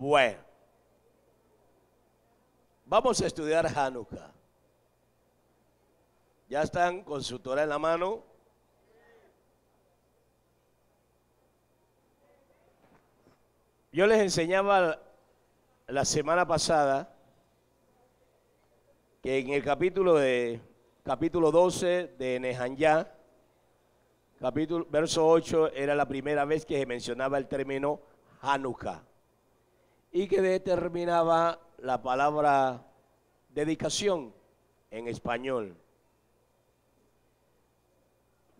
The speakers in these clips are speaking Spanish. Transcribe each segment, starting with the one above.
Bueno, vamos a estudiar Hanukkah. ¿Ya están con su Torah en la mano? Yo les enseñaba la semana pasada que en el capítulo 12 de Nehanyá, verso 8, era la primera vez que se mencionaba el término Hanukkah y que determinaba la palabra dedicación en español.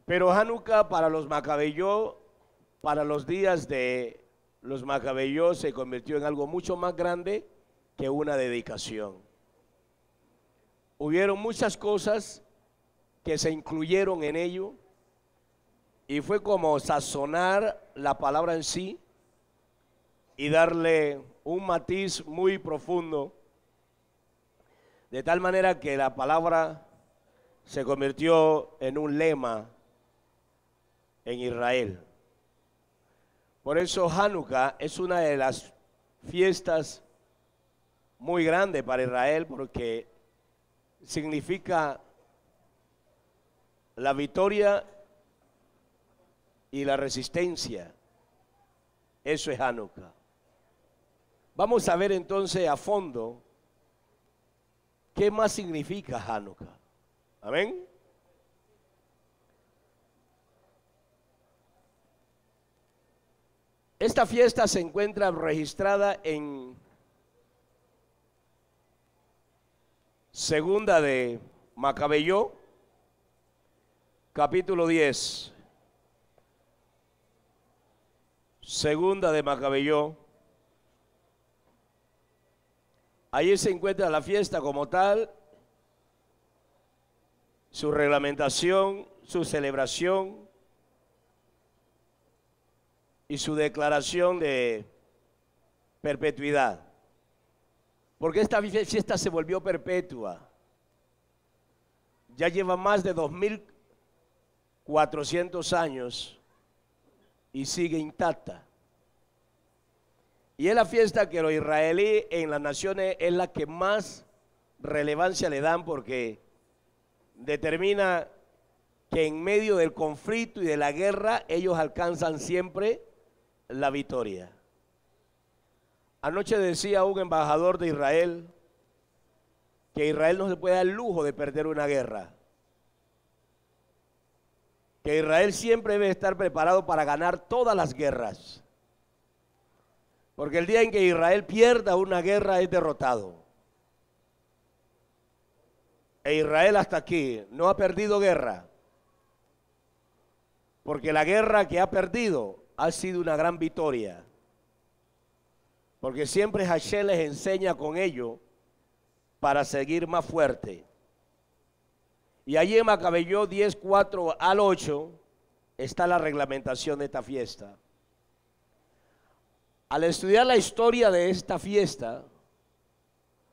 Pero Hanukkah para los macabeyos, para los días de los macabeyos, se convirtió en algo mucho más grande que una dedicación. Hubieron muchas cosas que se incluyeron en ello y fue como sazonar la palabra en sí y darle un matiz muy profundo, de tal manera que la palabra se convirtió en un lema en Israel. Por eso Hanukkah es una de las fiestas muy grandes para Israel, porque significa la victoria y la resistencia. Eso es Hanukkah. Vamos a ver entonces a fondo qué más significa Hanukkah. Amén. Esta fiesta se encuentra registrada en Segunda de Macabeyó, capítulo 10. Segunda de Macabeyó. Allí se encuentra la fiesta como tal, su reglamentación, su celebración y su declaración de perpetuidad. Porque esta fiesta se volvió perpetua. Ya lleva más de 2400 años y sigue intacta. Y es la fiesta que los israelíes en las naciones es la que más relevancia le dan, porque determina que en medio del conflicto y de la guerra ellos alcanzan siempre la victoria. Anoche decía un embajador de Israel que Israel no se puede dar el lujo de perder una guerra, que Israel siempre debe estar preparado para ganar todas las guerras, porque el día en que Israel pierda una guerra es derrotado. E Israel hasta aquí no ha perdido guerra, porque la guerra que ha perdido ha sido una gran victoria, porque siempre Hashem les enseña con ello para seguir más fuerte. Y allí en Macabeyó 10, 4 al 8 está la reglamentación de esta fiesta. Al estudiar la historia de esta fiesta,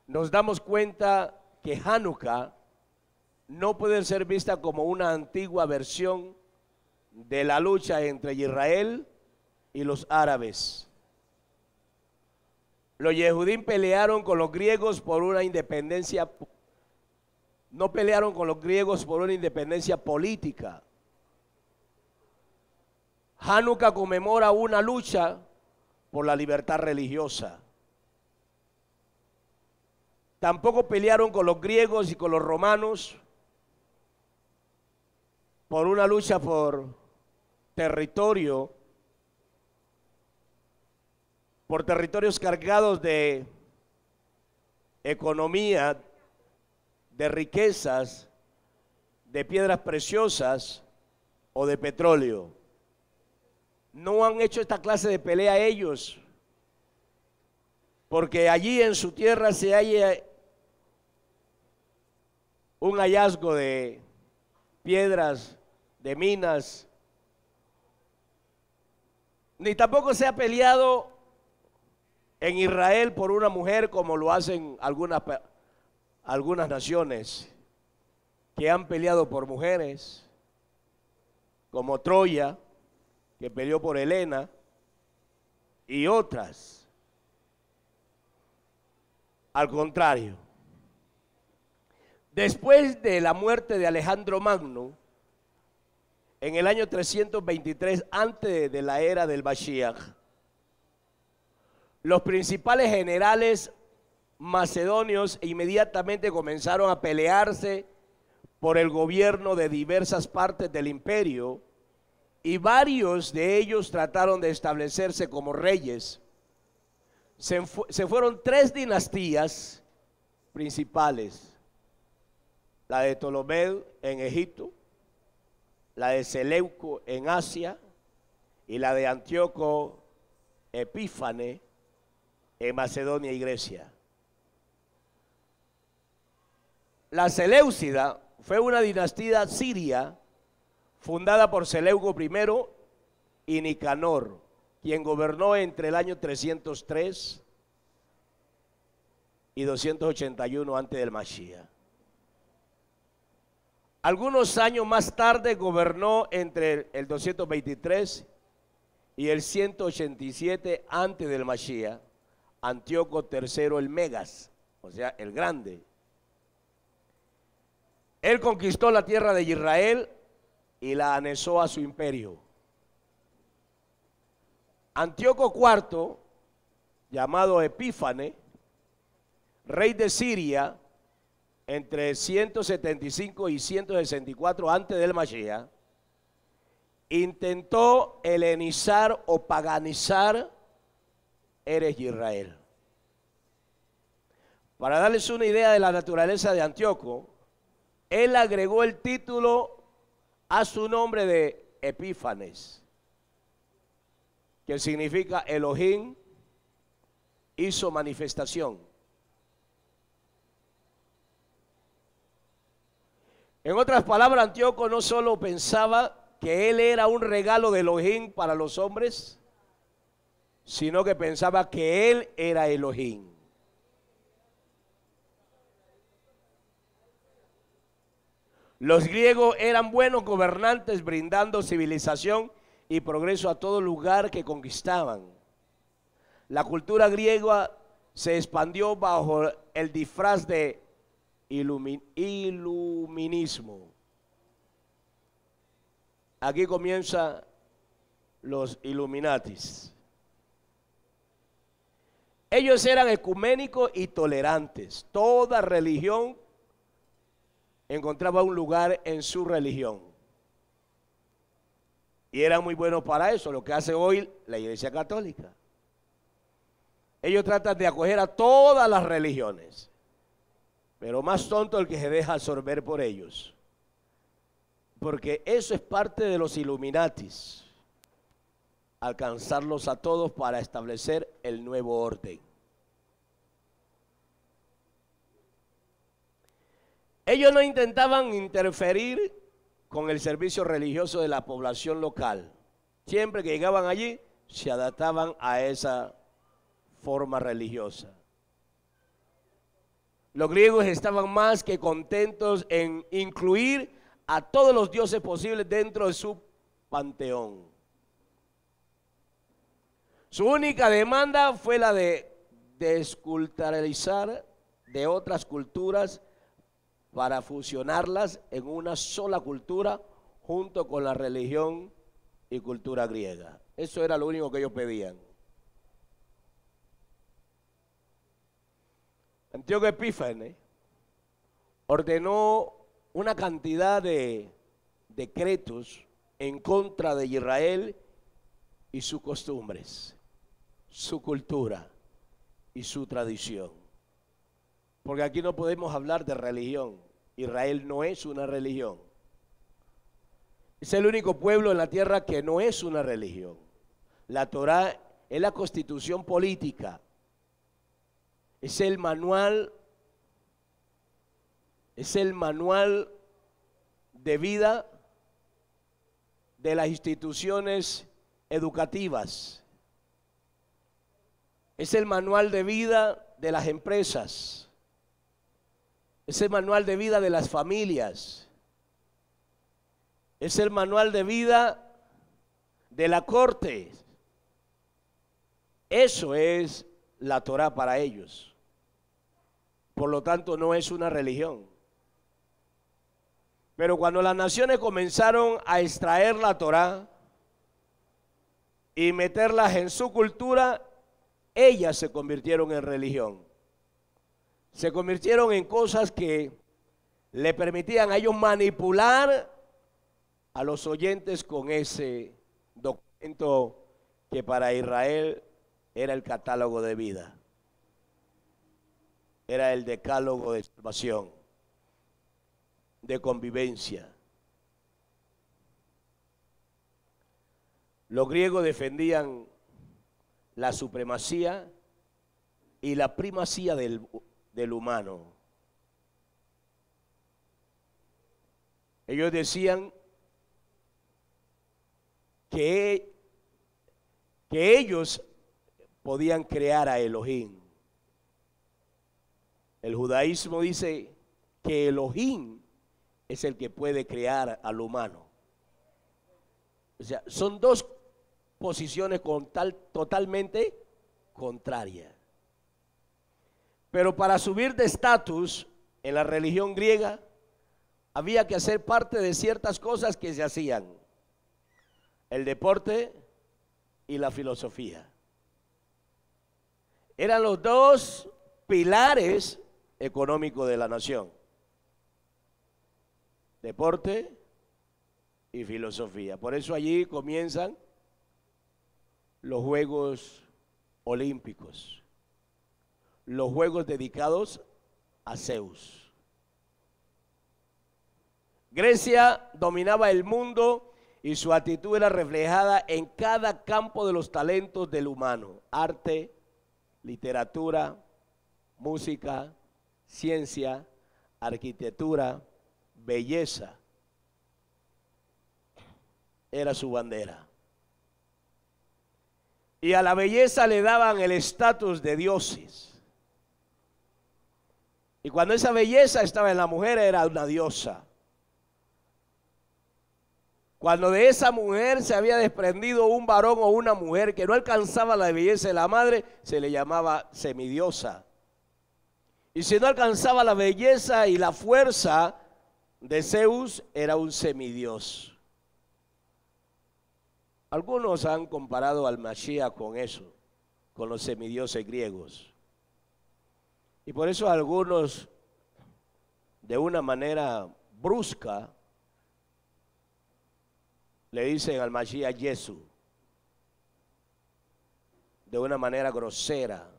nos damos cuenta que Hanukkah no puede ser vista como una antigua versión de la lucha entre Israel y los árabes. Los Yehudim pelearon con los griegos por una independencia, no pelearon con los griegos por una independencia política. Hanukkah conmemora una lucha por la libertad religiosa. Tampoco pelearon con los griegos y con los romanos por una lucha por territorio, por territorios cargados de economía, de riquezas, de piedras preciosas o de petróleo. No han hecho esta clase de pelea ellos, porque allí en su tierra se halla un hallazgo de piedras, de minas, ni tampoco se ha peleado en Israel por una mujer como lo hacen algunas naciones que han peleado por mujeres, como Troya, que peleó por Helena, y otras. Al contrario, después de la muerte de Alejandro Magno, en el año 323, antes de la era del Mashiach, los principales generales macedonios inmediatamente comenzaron a pelearse por el gobierno de diversas partes del imperio, y varios de ellos trataron de establecerse como reyes. Se fueron 3 dinastías principales: la de Ptolomeo en Egipto, la de Seleuco en Asia y la de Antíoco Epífanes en Macedonia y Grecia. La Seleucida fue una dinastía siria fundada por Seleuco I y Nicanor, quien gobernó entre el año 303 y 281 antes del Mashiach. Algunos años más tarde gobernó entre el 223 y el 187 antes del Mashiach Antíoco III el Megas, o sea, el Grande. Él conquistó la tierra de Israel y la anexó a su imperio. Antíoco IV, llamado Epífanes, rey de Siria, entre 175 y 164 antes del Mashiach, intentó helenizar o paganizar Eretz Israel. Para darles una idea de la naturaleza de Antíoco, él agregó el título a su nombre de Epífanes, que significa Elohim hizo manifestación. En otras palabras, Antíoco no solo pensaba que él era un regalo de Elohim para los hombres, sino que pensaba que él era Elohim. Los griegos eran buenos gobernantes, brindando civilización y progreso a todo lugar que conquistaban. La cultura griega se expandió bajo el disfraz de iluminismo. Aquí comienzan los Illuminatis. Ellos eran ecuménicos y tolerantes. Toda religión encontraba un lugar en su religión. Y eran muy buenos para eso, lo que hace hoy la Iglesia Católica. Ellos tratan de acoger a todas las religiones, pero más tonto el que se deja absorber por ellos. Porque eso es parte de los Illuminatis, alcanzarlos a todos para establecer el nuevo orden. Ellos no intentaban interferir con el servicio religioso de la población local. Siempre que llegaban allí, se adaptaban a esa forma religiosa. Los griegos estaban más que contentos en incluir a todos los dioses posibles dentro de su panteón. Su única demanda fue la de desculturalizar de otras culturas para fusionarlas en una sola cultura junto con la religión y cultura griega. Eso era lo único que ellos pedían. Antíoco Epífanes ordenó una cantidad de decretos en contra de Israel y sus costumbres, su cultura y su tradición. Porque aquí no podemos hablar de religión. Israel no es una religión. Es el único pueblo en la tierra que no es una religión. La Torá es la constitución política. Es el manual de vida de las instituciones educativas. Es el manual de vida de las empresas. Es el manual de vida de las familias. Es el manual de vida de la corte. Eso es la Torá para ellos. Por lo tanto, no es una religión. Pero cuando las naciones comenzaron a extraer la Torá y meterlas en su cultura, ellas se convirtieron en religión. Se convirtieron en cosas que le permitían a ellos manipular a los oyentes con ese documento que para Israel era el catálogo de vida. Era el decálogo de salvación, de convivencia. Los griegos defendían la supremacía y la primacía del humano. Ellos decían que ellos podían crear a Elohim. El judaísmo dice que Elohim es el que puede crear al humano. O sea, son dos posiciones totalmente contrarias. Pero para subir de estatus en la religión griega, había que hacer parte de ciertas cosas que se hacían: el deporte y la filosofía. Eran los dos pilares económicos de la nación: deporte y filosofía. Por eso allí comienzan los Juegos Olímpicos, los juegos dedicados a Zeus. Grecia dominaba el mundo y su actitud era reflejada en cada campo de los talentos del humano: arte, literatura, música, ciencia, arquitectura, belleza. Era su bandera. Y a la belleza le daban el estatus de dioses. Y cuando esa belleza estaba en la mujer, era una diosa. Cuando de esa mujer se había desprendido un varón o una mujer que no alcanzaba la belleza de la madre, se le llamaba semidiosa. Y si no alcanzaba la belleza y la fuerza de Zeus, era un semidios. Algunos han comparado al Mashiach con eso, con los semidioses griegos. Y por eso algunos, de una manera brusca, le dicen al Mashiach Jesús, de una manera grosera.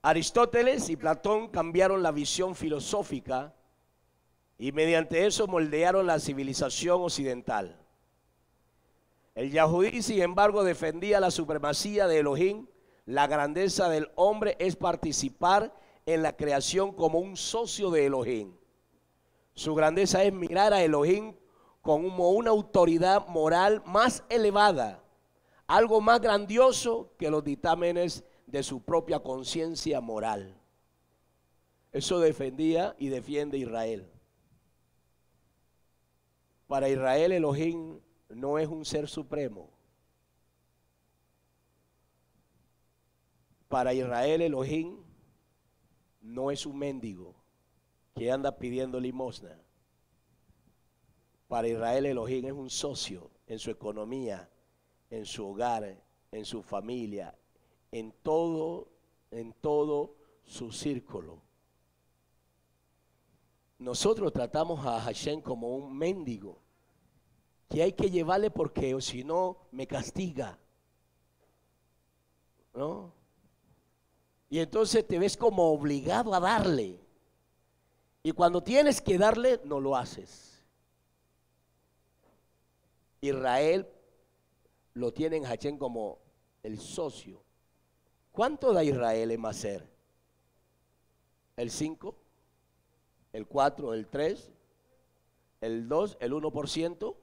Aristóteles y Platón cambiaron la visión filosófica y mediante eso moldearon la civilización occidental. El Yahudí, sin embargo, defendía la supremacía de Elohim. La grandeza del hombre es participar en la creación como un socio de Elohim. Su grandeza es mirar a Elohim como una autoridad moral más elevada, algo más grandioso que los dictámenes de su propia conciencia moral. Eso defendía y defiende Israel. Para Israel, Elohim no es un ser supremo. Para Israel, Elohim no es un mendigo que anda pidiendo limosna. Para Israel, Elohim es un socio en su economía, en su hogar, en su familia, en todo su círculo. Nosotros tratamos a Hashem como un mendigo que hay que llevarle porque o si no me castiga, ¿no? Y entonces te ves como obligado a darle. Y cuando tienes que darle, no lo haces. Israel lo tiene en Hashem como el socio. ¿Cuánto da Israel en Maser? ¿El 5? ¿El 4? ¿El 3? ¿El 2? ¿El 1%?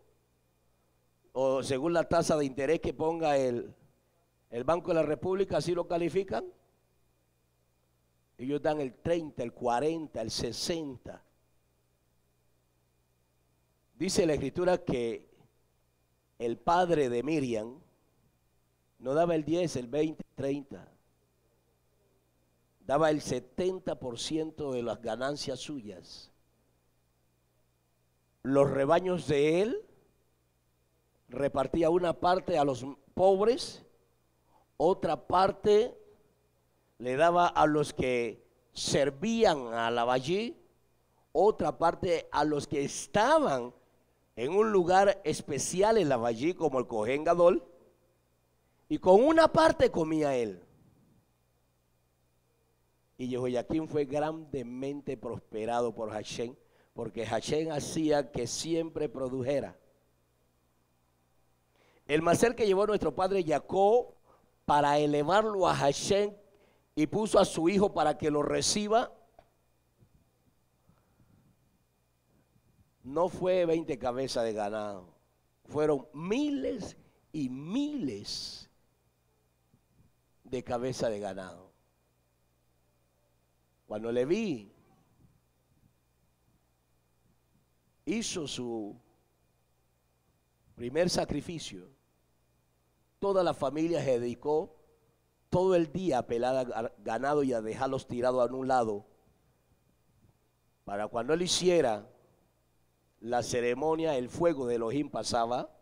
O según la tasa de interés que ponga el Banco de la República, así lo califican. Ellos dan el 30, el 40, el 60. Dice la Escritura que el padre de Miriam No daba el 10, el 20, 30. Daba el 70% de las ganancias suyas. Los rebaños de él repartía una parte a los pobres, otra parte le daba a los que servían a la Vallí, otra parte a los que estaban en un lugar especial en la Vallí, como el Cohen Gadol, y con una parte comía él. Y Jehoiaquín fue grandemente prosperado por Hashem, porque Hashem hacía que siempre produjera. El macer que llevó nuestro padre Jacob para elevarlo a Hashem y puso a su hijo para que lo reciba, no fue 20 cabezas de ganado, fueron miles y miles de cabezas de ganado. Cuando Leví hizo su primer sacrificio, toda la familia se dedicó todo el día a pelar ganado y a dejarlos tirados a un lado, para cuando él hiciera la ceremonia, el fuego de Elohim pasaba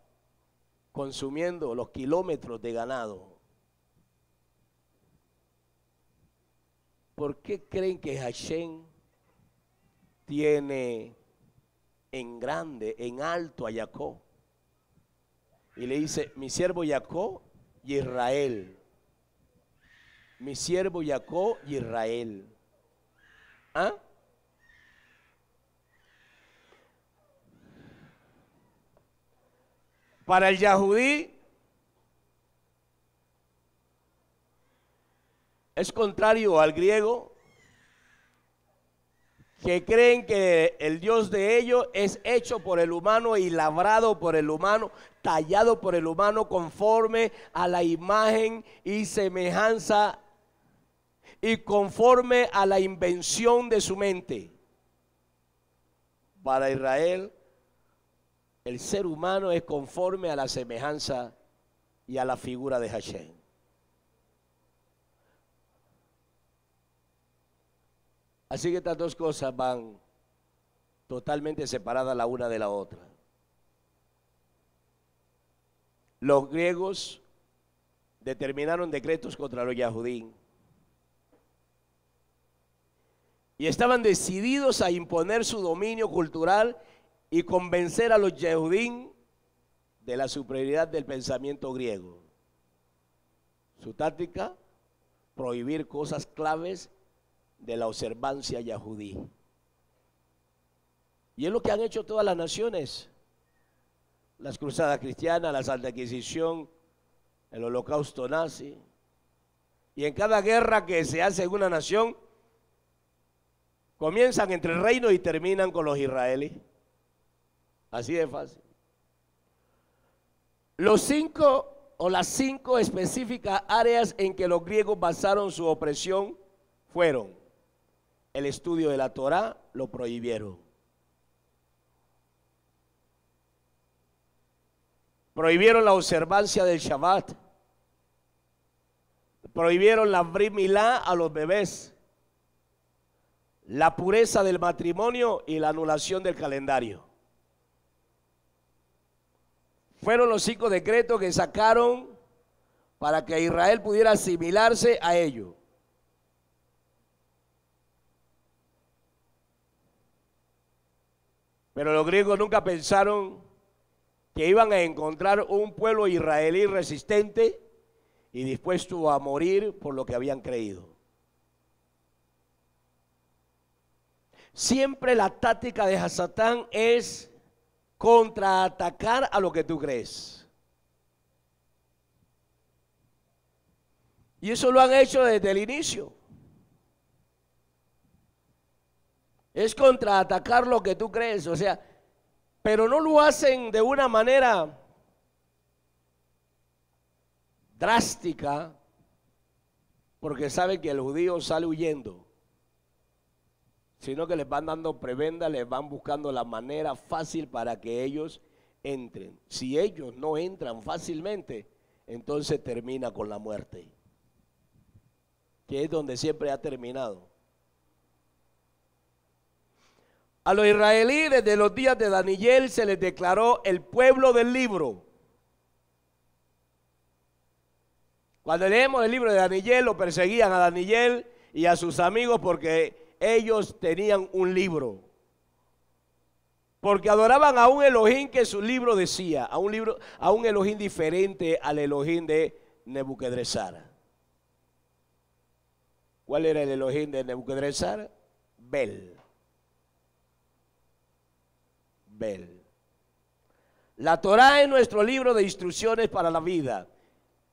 consumiendo los kilómetros de ganado. ¿Por qué creen que Hashem tiene en grande, en alto a Jacob? Y le dice, mi siervo Jacob y Israel. Mi siervo Jacob y Israel. ¿Ah? Para el Yahudí es contrario al griego, que creen que el Dios de ellos es hecho por el humano y labrado por el humano, tallado por el humano conforme a la imagen y semejanza y conforme a la invención de su mente. Para Israel, el ser humano es conforme a la semejanza y a la figura de Hashem. Así que estas dos cosas van totalmente separadas la una de la otra. Los griegos determinaron decretos contra los Yahudí y estaban decididos a imponer su dominio cultural y convencer a los Yehudín de la superioridad del pensamiento griego. Su táctica, prohibir cosas claves de la observancia yahudí. Y es lo que han hecho todas las naciones, las cruzadas cristianas, la Santa Inquisición, el holocausto nazi. Y en cada guerra que se hace en una nación, comienzan entre reinos y terminan con los israelíes. Así de fácil. Las cinco específicas áreas en que los griegos basaron su opresión fueron: el estudio de la Torá, lo prohibieron. Prohibieron la observancia del Shabbat. Prohibieron la Brit Milá a los bebés. La pureza del matrimonio y la anulación del calendario. Fueron los 5 decretos que sacaron para que Israel pudiera asimilarse a ellos. Pero los griegos nunca pensaron que iban a encontrar un pueblo israelí resistente y dispuesto a morir por lo que habían creído. Siempre la táctica de Hasatán es contraatacar a lo que tú crees. Y eso lo han hecho desde el inicio. Es contraatacar lo que tú crees, o sea, pero no lo hacen de una manera drástica, porque saben que el judío sale huyendo, sino que les van dando prebenda, les van buscando la manera fácil para que ellos entren. Si ellos no entran fácilmente, entonces termina con la muerte, que es donde siempre ha terminado. A los israelíes desde los días de Daniel se les declaró el pueblo del libro. Cuando leemos el libro de Daniel, lo perseguían a Daniel y a sus amigos porque ellos tenían un libro. Porque adoraban a un Elohim que su libro decía, a un Elohim diferente al Elohim de Nebuchadnezzar. ¿Cuál era el Elohim de Nebuchadnezzar? Bel. La Torá es nuestro libro de instrucciones para la vida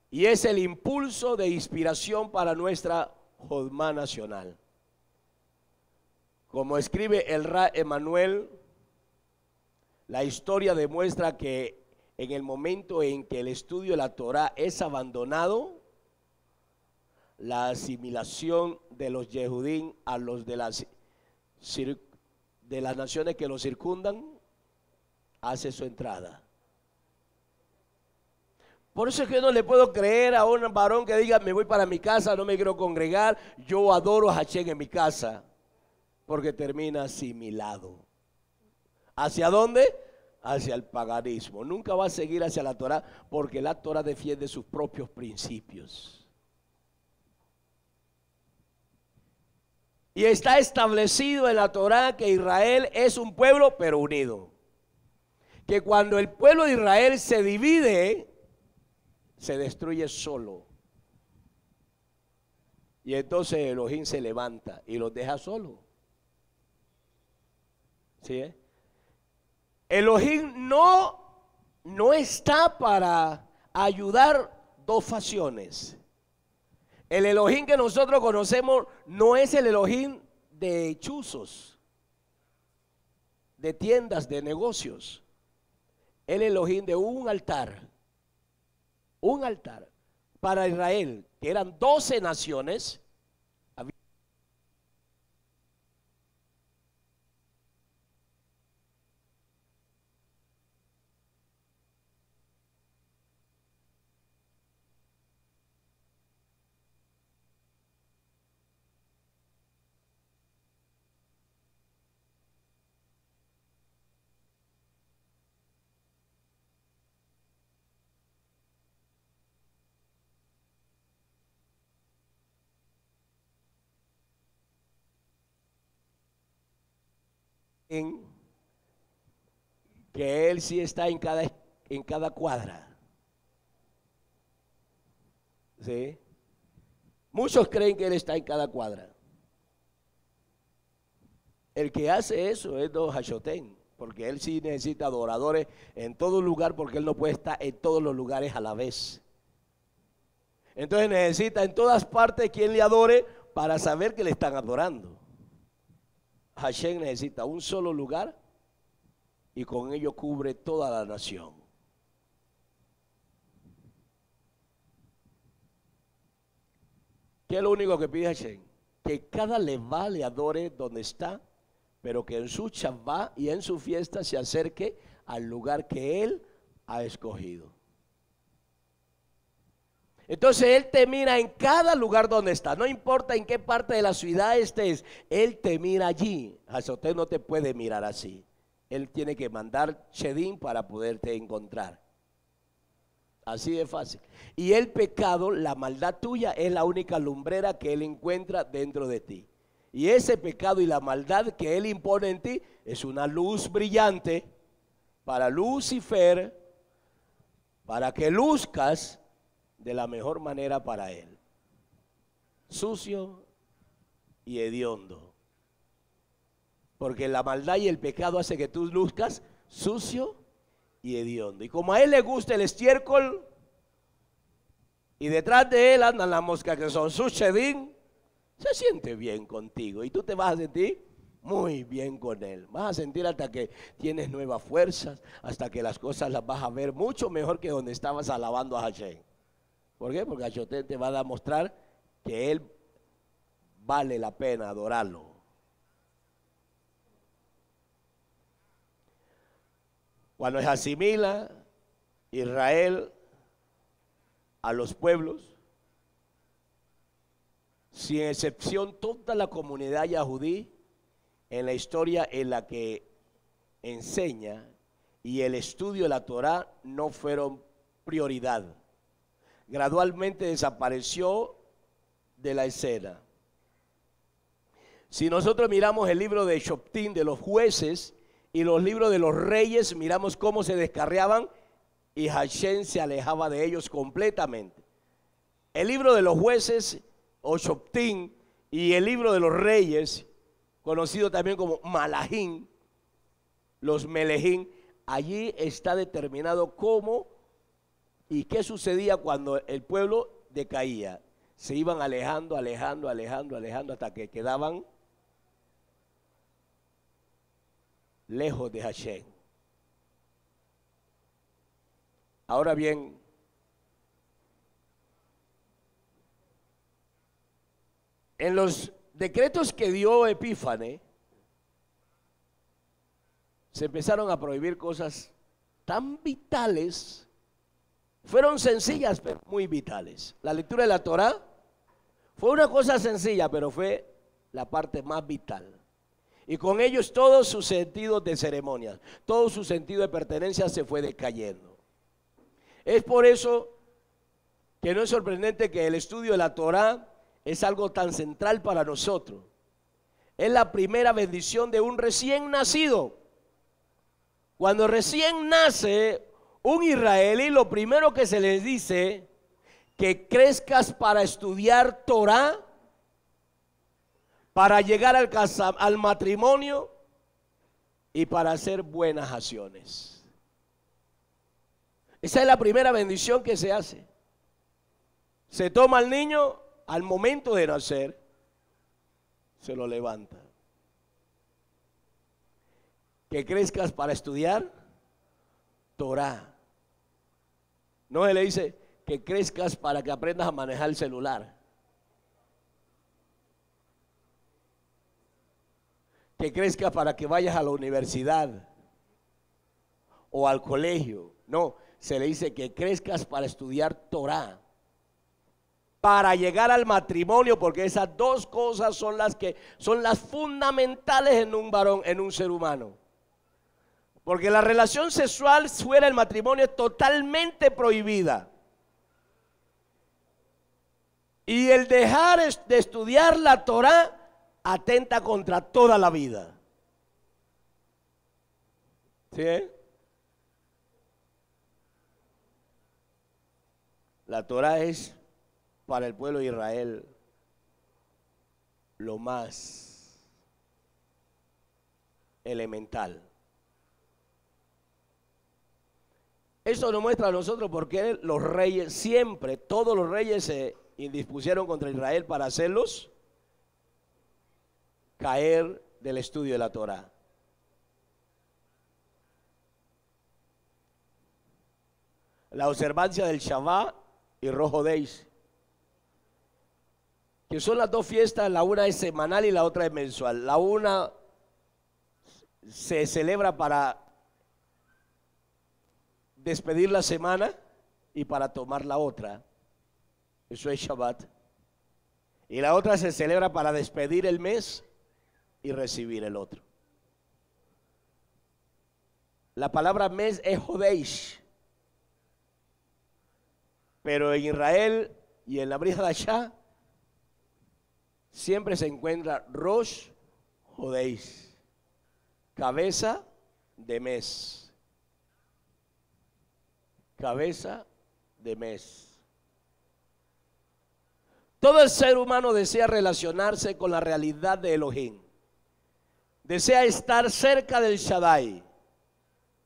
y es el impulso de inspiración para nuestra Jodma nacional. Como escribe el Ra Emanuel, la historia demuestra que en el momento en que el estudio de la Torá es abandonado, la asimilación de los Yehudim a los de las naciones que los circundan hace su entrada. Por eso es que yo no le puedo creer a un varón que diga, me voy para mi casa, no me quiero congregar, yo adoro a Hashem en mi casa, porque termina asimilado. ¿Hacia dónde? Hacia el paganismo. Nunca va a seguir hacia la Torá, porque la Torá defiende sus propios principios. Y está establecido en la Torá que Israel es un pueblo pero unido. Que cuando el pueblo de Israel se divide, se destruye solo. Y entonces Elohim se levanta y los deja solos. ¿Sí? Elohim no está para ayudar dos facciones. El Elohim que nosotros conocemos no es el Elohim de chuzos, de tiendas, de negocios. El Elohim de un altar para Israel, que eran 12 naciones. Que él sí está en cada cuadra. ¿Sí? Muchos creen que él está en cada cuadra. El que hace eso es Don Hashotén, porque él sí necesita adoradores en todo lugar, porque él no puede estar en todos los lugares a la vez. Entonces necesita en todas partes quien le adore para saber que le están adorando. Hashem necesita un solo lugar y con ello cubre toda la nación. ¿Qué es lo único que pide Hashem? Que cada levá le adore donde está, pero que en su Shabbat y en su fiesta se acerque al lugar que él ha escogido. Entonces él te mira en cada lugar donde está, no importa en qué parte de la ciudad estés, él te mira allí. Hashem no te puede mirar así. Él tiene que mandar Shedim para poderte encontrar. Así de fácil. Y el pecado, la maldad tuya, es la única lumbrera que él encuentra dentro de ti. Y ese pecado y la maldad que él impone en ti es una luz brillante para Lucifer, para que luzcas de la mejor manera para él. Sucio y hediondo. Porque la maldad y el pecado hace que tú luzcas sucio y hediondo. Y como a él le gusta el estiércol, y detrás de él andan las moscas que son sus shedim, se siente bien contigo. Y tú te vas a sentir muy bien con él. Vas a sentir hasta que tienes nuevas fuerzas, hasta que las cosas las vas a ver mucho mejor que donde estabas alabando a Hashem. ¿Por qué? Porque Hashem te va a demostrar que él vale la pena adorarlo. Cuando se asimila, Israel a los pueblos, sin excepción toda la comunidad yahudí en la historia en la que enseña y el estudio de la Torá no fueron prioridad. Gradualmente desapareció de la escena. Si nosotros miramos el libro de Shoftim, de los jueces, y los libros de los reyes, miramos cómo se descarriaban y Hashem se alejaba de ellos completamente. El libro de los jueces o Shoftim y el libro de los reyes, conocido también como Malahim, los Melehim, allí está determinado cómo y qué sucedía cuando el pueblo decaía. Se iban alejando hasta que quedaban lejos de Hashem. Ahora bien, en los decretos que dio Epífanes, se empezaron a prohibir cosas tan vitales, fueron sencillas pero muy vitales. La lectura de la Torá fue una cosa sencilla, pero fue la parte más vital. Y con ellos todo su sentido de ceremonias, todo su sentido de pertenencia se fue decayendo. Es por eso que no es sorprendente que el estudio de la Torá es algo tan central para nosotros. Es la primera bendición de un recién nacido. Cuando recién nace un israelí, lo primero que se les dice, que crezcas para estudiar Torá, para llegar al matrimonio y para hacer buenas acciones. Esa es la primera bendición que se hace. Se toma al niño al momento de nacer, se lo levanta. Que crezcas para estudiar Torá. No se le dice que crezcas para que aprendas a manejar el celular. Que crezcas para que vayas a la universidad o al colegio. No, se le dice que crezcas para estudiar Torá, para llegar al matrimonio, porque esas dos cosas son las que son las fundamentales en un varón, en un ser humano. Porque la relación sexual fuera del matrimonio es totalmente prohibida. Y el dejar de estudiar la Torá atenta contra toda la vida. ¿Sí? La Torá es para el pueblo de Israel lo más elemental. Eso nos muestra a nosotros por qué los reyes, siempre, todos los reyes se indispusieron contra Israel para hacerlos caer del estudio de la Torá. La observancia del Shabbat y Rosh Hodesh, que son las dos fiestas, la una es semanal y la otra es mensual. La una se celebra para despedir la semana y para tomar la otra, eso es Shabbat. Y la otra se celebra para despedir el mes y recibir el otro. La palabra mes es Hodesh, pero en Israel y en la Brit Hadashah siempre se encuentra Rosh Hodesh, cabeza de mes, cabeza de mes. Todo el ser humano desea relacionarse con la realidad de Elohim. Desea estar cerca del Shaddai,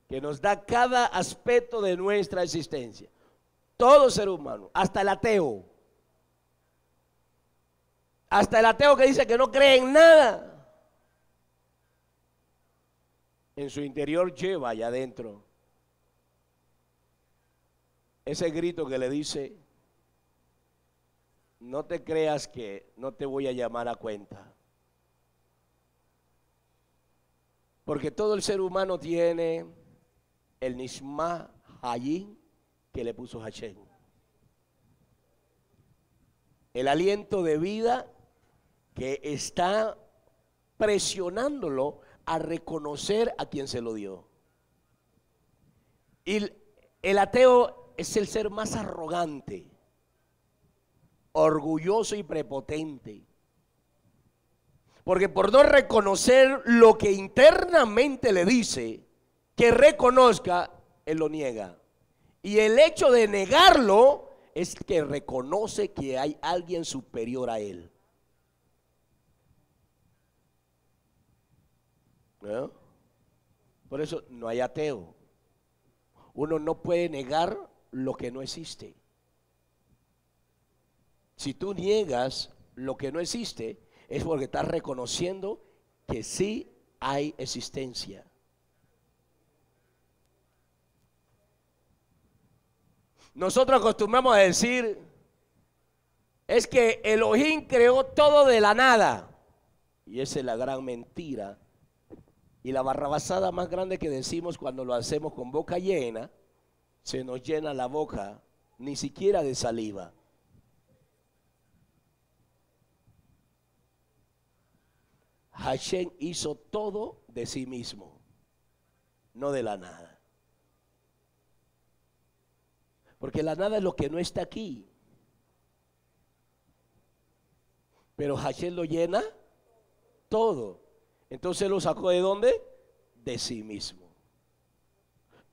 que nos da cada aspecto de nuestra existencia. Todo ser humano, hasta el ateo. Hasta el ateo que dice que no cree en nada. En su interior lleva allá adentro ese grito que le dice: no te creas que no te voy a llamar a cuenta. Porque todo el ser humano tiene el Nishma Hayim que le puso Hashem. el aliento de vida que está presionándolo a reconocer a quien se lo dio. Y el ateo es el ser más arrogante, orgulloso y prepotente. Porque por no reconocer lo que internamente le dice que reconozca, él lo niega. Y el hecho de negarlo es que reconoce que hay alguien superior a él. ¿No? Por eso no hay ateo. Uno no puede negar lo que no existe. Si tú niegas lo que no existe, es porque estás reconociendo que sí hay existencia. Nosotros acostumbramos a decir, es que Elohim creó todo de la nada. Y esa es la gran mentira. Y la barrabasada más grande que decimos cuando lo hacemos con boca llena, se nos llena la boca, ni siquiera de saliva. Hashem hizo todo de sí mismo, no de la nada. Porque la nada es lo que no está aquí. Pero Hashem lo llena todo. Entonces lo sacó ¿de dónde? De sí mismo.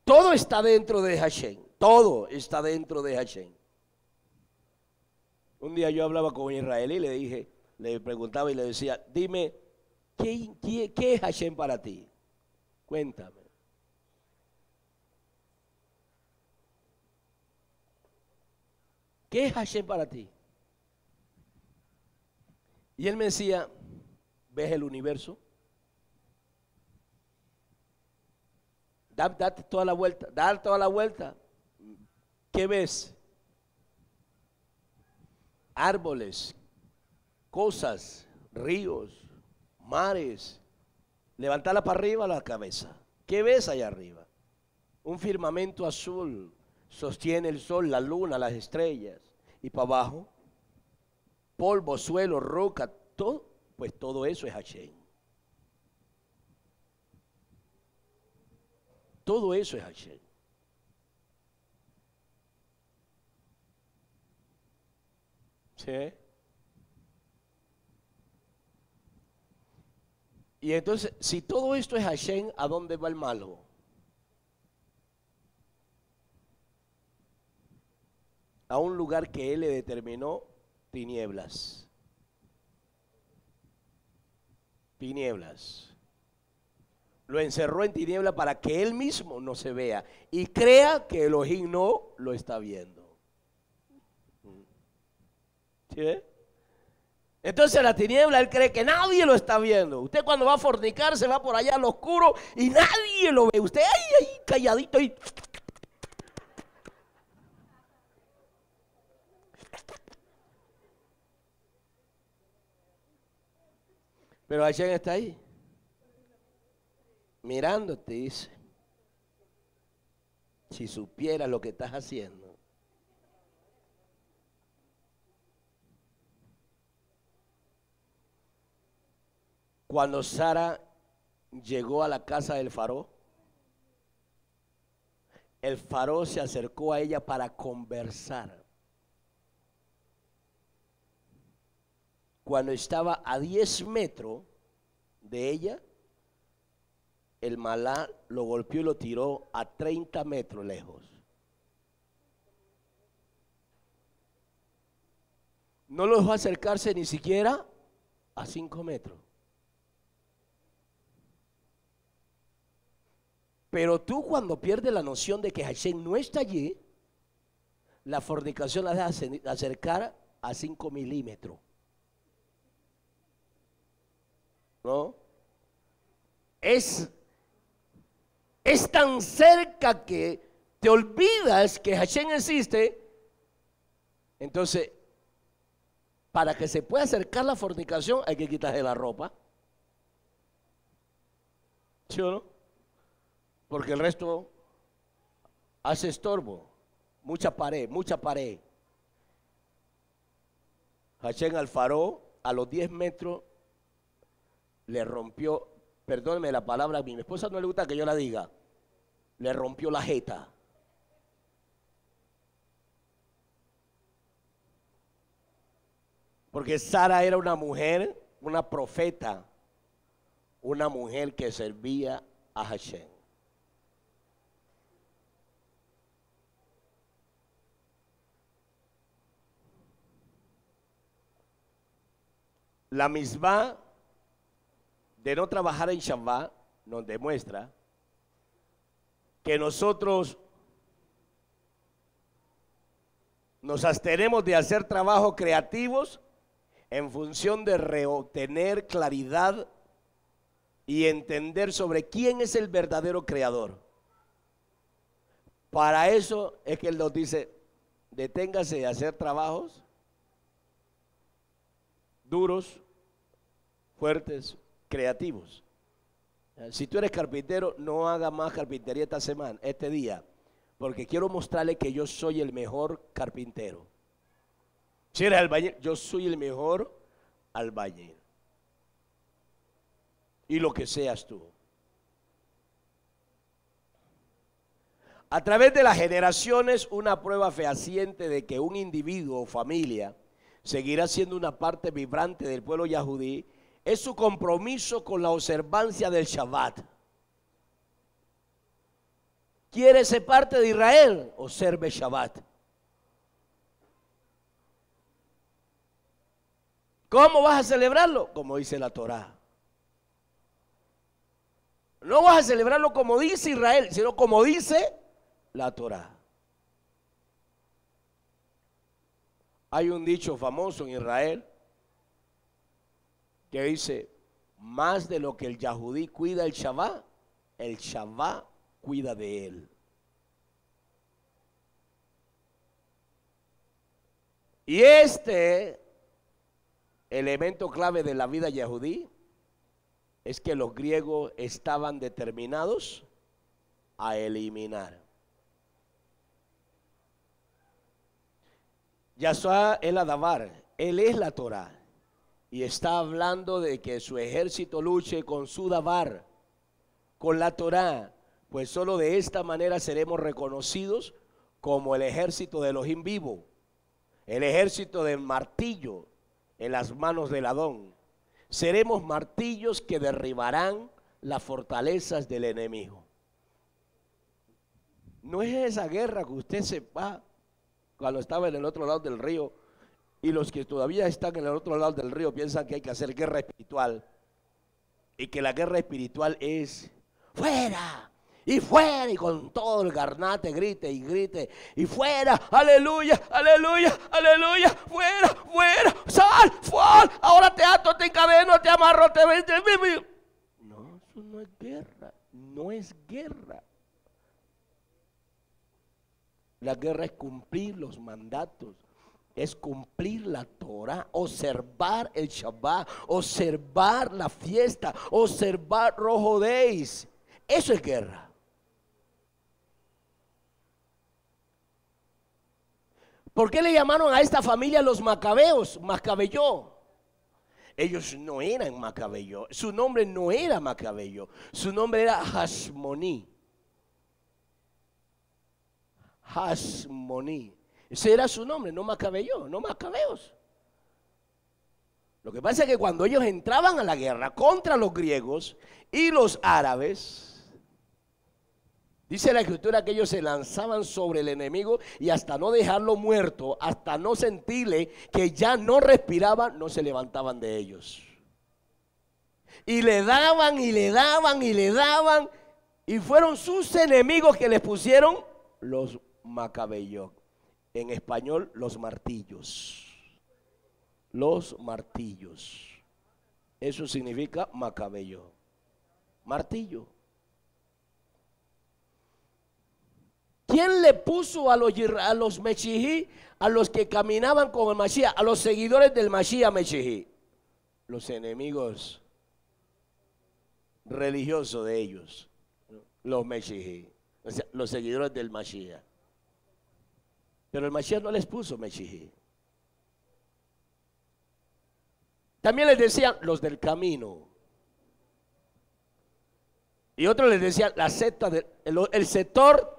Todo está dentro de Hashem. Todo está dentro de Hashem. Un día yo hablaba con un israelí y le preguntaba y le decía, dime, ¿qué es Hashem para ti? Cuéntame. ¿Qué es Hashem para ti? Y él me decía, ¿ves el universo? Date toda la vuelta, dar toda la vuelta. ¿Qué ves? Árboles, cosas, ríos, mares. Levantala para arriba la cabeza. ¿Qué ves allá arriba? Un firmamento azul sostiene el sol, la luna, las estrellas. Y para abajo, polvo, suelo, roca, todo, pues todo eso es Hashem. Todo eso es Hashem. ¿Sí? Y entonces, si todo esto es Hashem, ¿a dónde va el malo? A un lugar que él le determinó, tinieblas. Tinieblas. Lo encerró en tinieblas para que él mismo no se vea y crea que Elohim no lo está viendo. ¿Sí? Entonces la tiniebla él cree que nadie lo está viendo. Usted cuando va a fornicar se va por allá al oscuro y nadie lo ve. Usted ahí calladito y... Pero Hashem está ahí, mirándote, dice, si supiera lo que estás haciendo. Cuando Sara llegó a la casa del faraón, el faraón se acercó a ella para conversar. Cuando estaba a 10 metros de ella, el malá lo golpeó y lo tiró a 30 metros lejos. No lo dejó acercarse ni siquiera a 5 metros. Pero tú cuando pierdes la noción de que Hashem no está allí, la fornicación la deja acercar a 5 milímetros. ¿No? Es tan cerca que te olvidas que Hashem existe. Entonces, para que se pueda acercar la fornicación hay que quitarse la ropa. ¿Sí o no? Porque el resto hace estorbo. Mucha pared, mucha pared. Hashem al faraón a los 10 metros le rompió, perdóneme la palabra, a mi esposa no le gusta que yo la diga, le rompió la jeta. Porque Sara era una mujer, una profeta, una mujer que servía a Hashem. La misma de no trabajar en Shabbat nos demuestra que nosotros nos abstenemos de hacer trabajos creativos en función de reobtener claridad y entender sobre quién es el verdadero creador. Para eso es que Él nos dice, deténgase de hacer trabajos duros, fuertes, creativos. Si tú eres carpintero, no haga más carpintería esta semana, este día, porque quiero mostrarle que yo soy el mejor carpintero. Si eres albañil, yo soy el mejor albañil. Y lo que seas tú. A través de las generaciones, una prueba fehaciente de que un individuo o familia seguirá siendo una parte vibrante del pueblo yahudí es su compromiso con la observancia del Shabbat. ¿Quiere ser parte de Israel? Observe Shabbat. ¿Cómo vas a celebrarlo? Como dice la Torá. No vas a celebrarlo como dice Israel, sino como dice la Torá. Hay un dicho famoso en Israel que dice, más de lo que el Yahudí cuida el Shabbat cuida de él. Y este elemento clave de la vida yahudí es que los griegos estaban determinados a eliminar. Yahshua el Adabar, él es la Torah. Y está hablando de que su ejército luche con su Dabar, con la Torá, pues solo de esta manera seremos reconocidos como el ejército de Elohim vivo, el ejército del martillo en las manos del Adón. Seremos martillos que derribarán las fortalezas del enemigo. No es esa guerra que usted se va cuando estaba en el otro lado del río. Y los que todavía están en el otro lado del río piensan que hay que hacer guerra espiritual. Y que la guerra espiritual es fuera y fuera y con todo el garnate grite y grite y fuera, aleluya, aleluya, aleluya, fuera, fuera, sal, fuera, ahora te ato, te encadeno, te amarro, te vete. No, eso no es guerra, no es guerra. La guerra es cumplir los mandatos. Es cumplir la Torah, observar el Shabbat, observar la fiesta, observar Rojo Deis. Eso es guerra. ¿Por qué le llamaron a esta familia los macabeos? Macabeyó. Ellos no eran macabeyó. Su nombre no era macabeyó. Su nombre era Hashmoní. Hashmoní. Ese era su nombre, no Macabeyó, no Macabeos. Lo que pasa es que cuando ellos entraban a la guerra contra los griegos y los árabes, dice la escritura que ellos se lanzaban sobre el enemigo y hasta no dejarlo muerto, hasta no sentirle que ya no respiraba, no se levantaban de ellos. Y le daban y le daban y le daban, y fueron sus enemigos que les pusieron los Macabeyos. En español, los martillos. Los martillos. Eso significa Macabeo. Martillo. ¿Quién le puso a los Mechijí, a los que caminaban con el Mashiach, a los seguidores del Mashiach Mechijí? Los enemigos religiosos de ellos, los Mechijí, o sea, los seguidores del Mashiach. Pero el Mashiach no les puso Mechijí. También les decían los del camino. Y otros les decían la secta el sector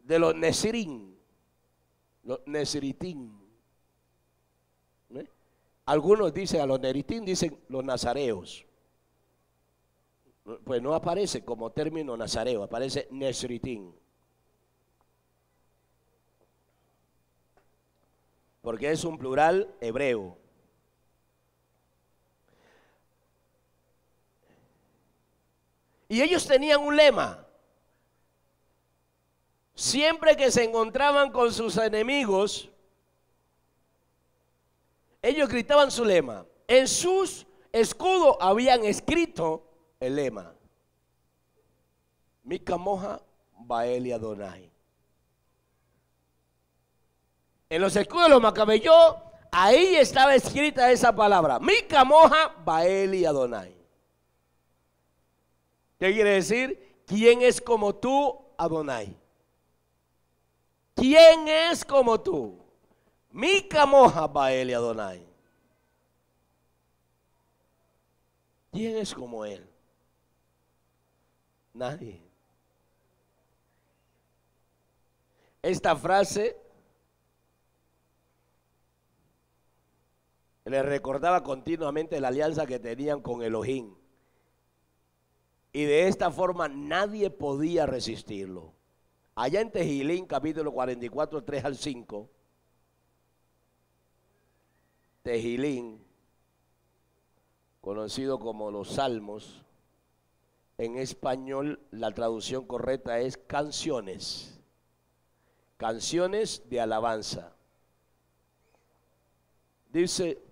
de los Nesirín, los Nesiritín. Algunos dicen a los Neritín, dicen los nazareos. Pues no aparece como término nazareo, aparece Nesiritín. Porque es un plural hebreo. Y ellos tenían un lema. Siempre que se encontraban con sus enemigos, ellos gritaban su lema. En sus escudos habían escrito el lema: Mi camoja Bael y Adonai. En los escudos de los macabeos, ahí estaba escrita esa palabra: Mi camoja Bael y Adonai. ¿Qué quiere decir? ¿Quién es como tú, Adonai? ¿Quién es como tú? Mi camoja Bael y Adonai. ¿Quién es como él? Nadie. Esta frase le recordaba continuamente la alianza que tenían con Elohim. Y de esta forma nadie podía resistirlo. Allá en Tejilín, capítulo 44, 3 al 5. Tejilín, conocido como los Salmos. En español la traducción correcta es canciones. Canciones de alabanza. Dice: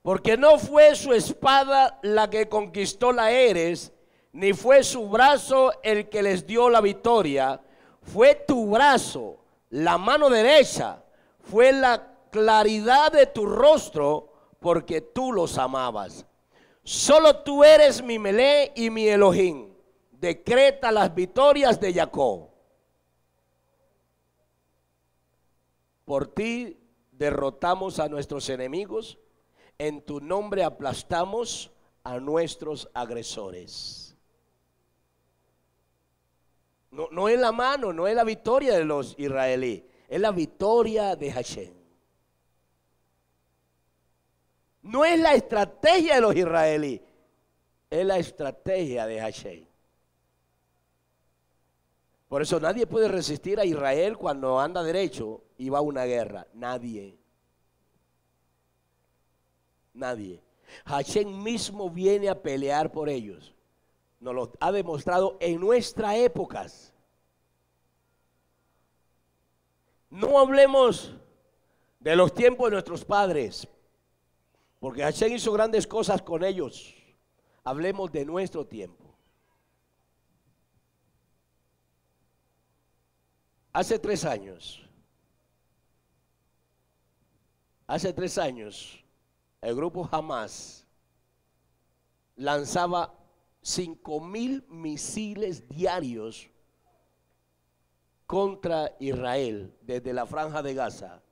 porque no fue su espada la que conquistó la Eres, ni fue su brazo el que les dio la victoria. Fue tu brazo, la mano derecha, fue la claridad de tu rostro, porque tú los amabas. Solo tú eres mi Melé y mi Elohim. Decreta las victorias de Jacob. Por ti derrotamos a nuestros enemigos. En tu nombre aplastamos a nuestros agresores. No es la mano, no es la victoria de los israelíes, es la victoria de Hashem. No es la estrategia de los israelíes, es la estrategia de Hashem. Por eso nadie puede resistir a Israel cuando anda derecho y va a una guerra. Nadie. Nadie. Hashem mismo viene a pelear por ellos. Nos lo ha demostrado en nuestras épocas. No hablemos de los tiempos de nuestros padres, porque Hashem hizo grandes cosas con ellos. Hablemos de nuestro tiempo. Hace 3 años, el grupo Hamas lanzaba 5,000 misiles diarios contra Israel desde la Franja de Gaza.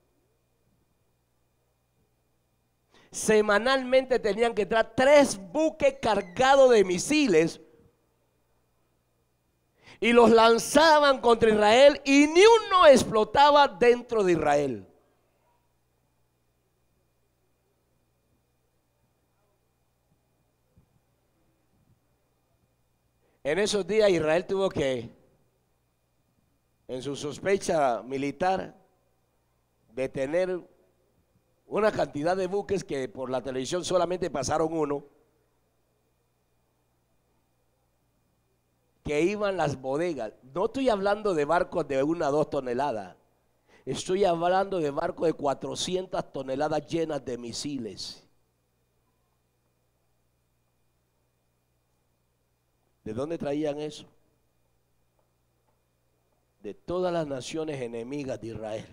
Semanalmente tenían que entrar 3 buques cargados de misiles y los lanzaban contra Israel y ni uno explotaba dentro de Israel. En esos días Israel tuvo que, en su sospecha militar, detener una cantidad de buques que por la televisión solamente pasaron uno, que iban las bodegas. No estoy hablando de barcos de 1 a 2 toneladas, estoy hablando de barcos de 400 toneladas llenas de misiles. ¿De dónde traían eso? De todas las naciones enemigas de Israel.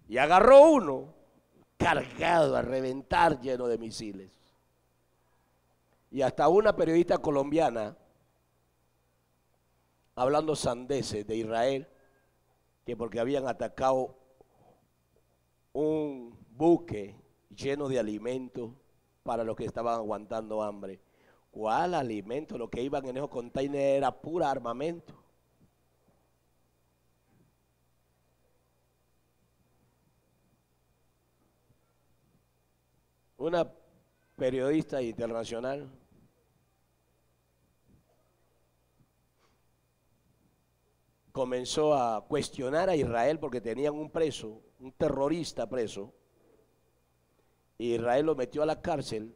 Y agarró uno cargado a reventar, lleno de misiles. Y hasta una periodista colombiana, hablando sandeces de Israel, que porque habían atacado un buque lleno de alimentos para los que estaban aguantando hambre. ¿Cuál alimento? Lo que iban en esos containers era pura armamento. Una periodista internacional comenzó a cuestionar a Israel porque tenían un preso, un terrorista preso. Israel lo metió a la cárcel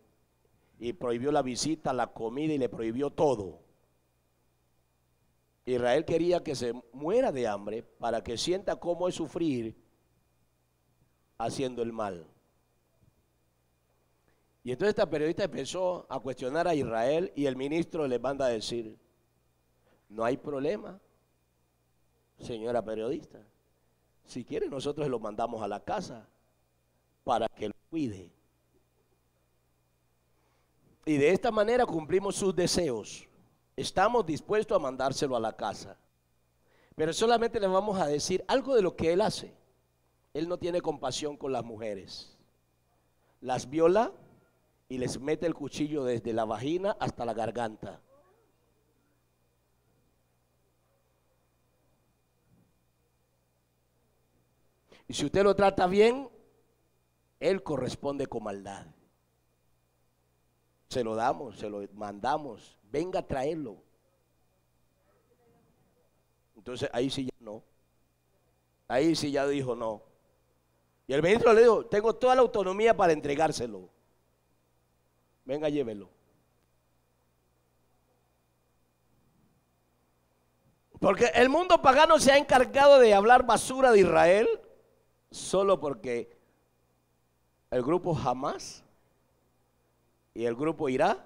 y prohibió la visita, la comida y le prohibió todo. Israel quería que se muera de hambre para que sienta cómo es sufrir haciendo el mal. Y entonces esta periodista empezó a cuestionar a Israel y el ministro le manda a decir: no hay problema, señora periodista. Si quiere, nosotros lo mandamos a la casa para que lo cuide. Y de esta manera cumplimos sus deseos. Estamos dispuestos a mandárselo a la casa. Pero solamente le vamos a decir algo de lo que él hace. Él no tiene compasión con las mujeres. Las viola y les mete el cuchillo desde la vagina hasta la garganta. Y si usted lo trata bien, él corresponde con maldad. Se lo damos, se lo mandamos, venga a traerlo. Entonces ahí sí ya no. Ahí sí ya dijo no. Y el ministro le dijo: tengo toda la autonomía para entregárselo. Venga, llévelo. Porque el mundo pagano se ha encargado de hablar basura de Israel solo porque el grupo Hamas y el grupo Irá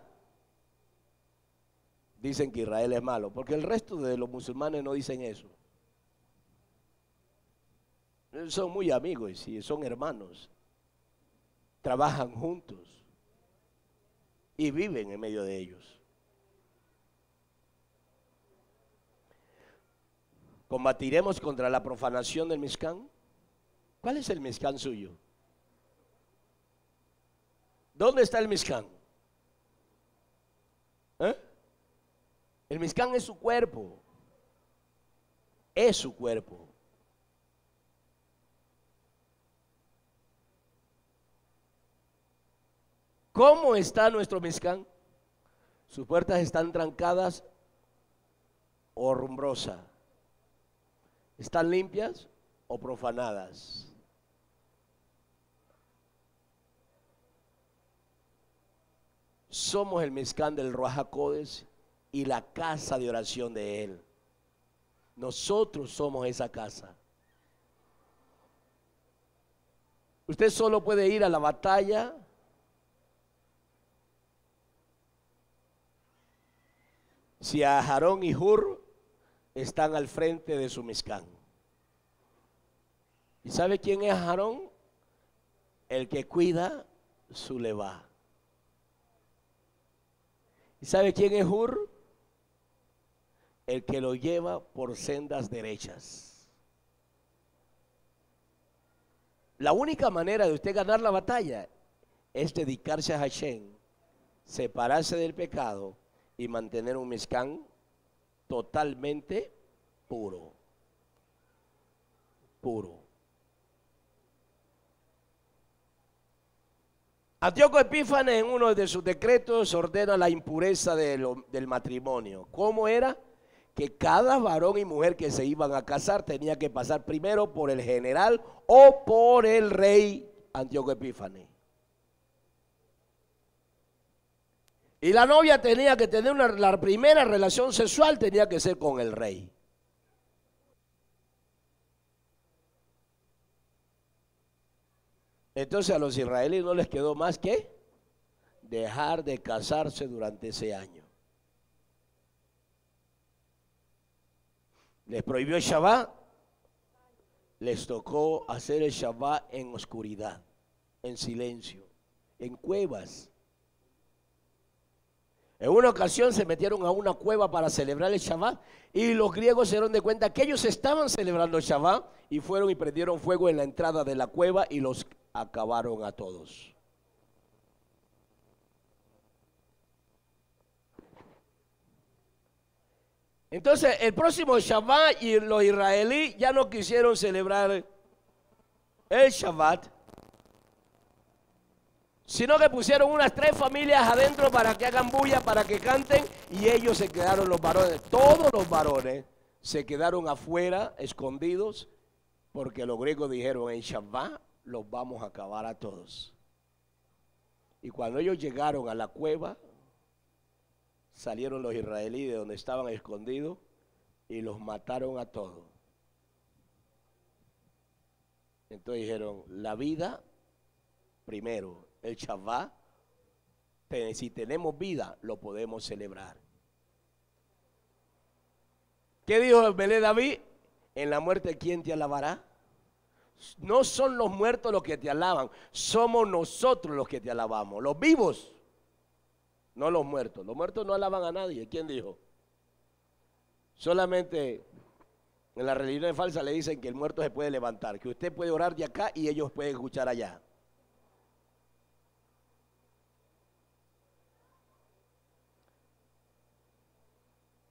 dicen que Israel es malo, porque el resto de los musulmanes no dicen eso. Son muy amigos y son hermanos, trabajan juntos y viven en medio de ellos. Combatiremos contra la profanación del Mishkan. ¿Cuál es el Mishkan suyo? ¿Dónde está el Mishkan? El Mishkan es su cuerpo. Es su cuerpo. ¿Cómo está nuestro Mishkan? Sus puertas están trancadas o rumbrosas. ¿Están limpias o profanadas? Somos el Mishkan del Ruach HaKodesh y la casa de oración de Él. Nosotros somos esa casa. Usted solo puede ir a la batalla si Aarón y Hur están al frente de su Mishkan. ¿Y sabe quién es Aarón? El que cuida su levá. ¿Y sabe quién es Hur? El que lo lleva por sendas derechas. La única manera de usted ganar la batalla es dedicarse a Hashem, separarse del pecado y mantener un Mishkan totalmente puro. Puro. Antíoco Epífanes en uno de sus decretos ordena la impureza del matrimonio. ¿Cómo era? Que cada varón y mujer que se iban a casar tenía que pasar primero por el general o por el rey Antíoco Epífanes. Y la novia tenía que tener la primera relación sexual, tenía que ser con el rey. Entonces a los israelíes no les quedó más que dejar de casarse durante ese año. Les prohibió el Shabbat, les tocó hacer el Shabbat en oscuridad, en silencio, en cuevas. En una ocasión se metieron a una cueva para celebrar el Shabbat y los griegos se dieron de cuenta que ellos estaban celebrando el Shabbat y fueron y prendieron fuego en la entrada de la cueva y los acabaron a todos. Entonces el próximo Shabbat y los israelíes ya no quisieron celebrar el Shabbat, sino que pusieron unas 3 familias adentro para que hagan bulla, para que canten, y ellos se quedaron, los varones, todos los varones se quedaron afuera, escondidos, porque los griegos dijeron, en Shabbat los vamos a acabar a todos. Y cuando ellos llegaron a la cueva, salieron los israelíes de donde estaban escondidos y los mataron a todos. Entonces dijeron, la vida primero, el Shabbat, si tenemos vida, lo podemos celebrar. ¿Qué dijo Belé David? En la muerte, ¿quién te alabará? No son los muertos los que te alaban, somos nosotros los que te alabamos, los vivos, no los muertos. Los muertos no alaban a nadie. ¿Quién dijo? Solamente en las religiones falsas le dicen que el muerto se puede levantar, que usted puede orar de acá y ellos pueden escuchar allá.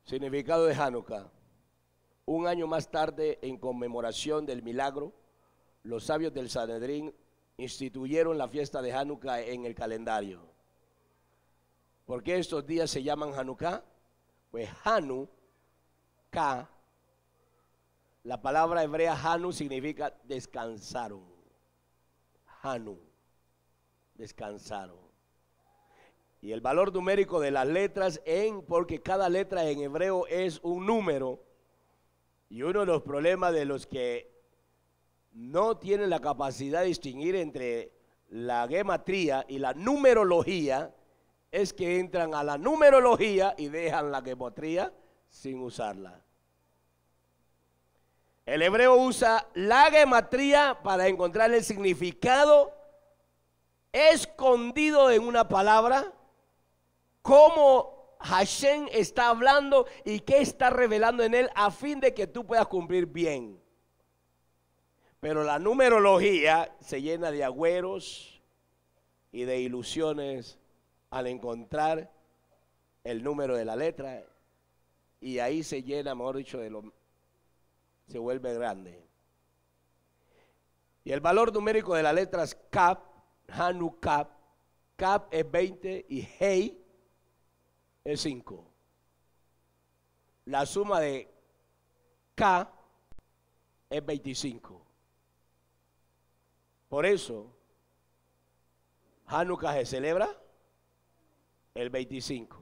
Significado de Hanukkah. Un año más tarde, en conmemoración del milagro, los sabios del Sanedrín instituyeron la fiesta de Hanukkah en el calendario. ¿Por qué estos días se llaman Hanukkah? Pues Hanukkah, la palabra hebrea Hanu significa descansaron. Hanu, descansaron. Y el valor numérico de las letras, porque cada letra en hebreo es un número, y uno de los problemas de los que no tienen la capacidad de distinguir entre la gematría y la numerología es que entran a la numerología y dejan la gematría sin usarla. El hebreo usa la gematría para encontrar el significado escondido en una palabra, cómo Hashem está hablando y qué está revelando en él a fin de que tú puedas cumplir bien. Pero la numerología se llena de agüeros y de ilusiones al encontrar el número de la letra, y ahí se llena, mejor dicho, se vuelve grande. Y el valor numérico de las letras Kaf, Hanukkah, Kaf es 20 y Hei es 5. La suma de K es 25. Por eso, Hanukkah se celebra el 25.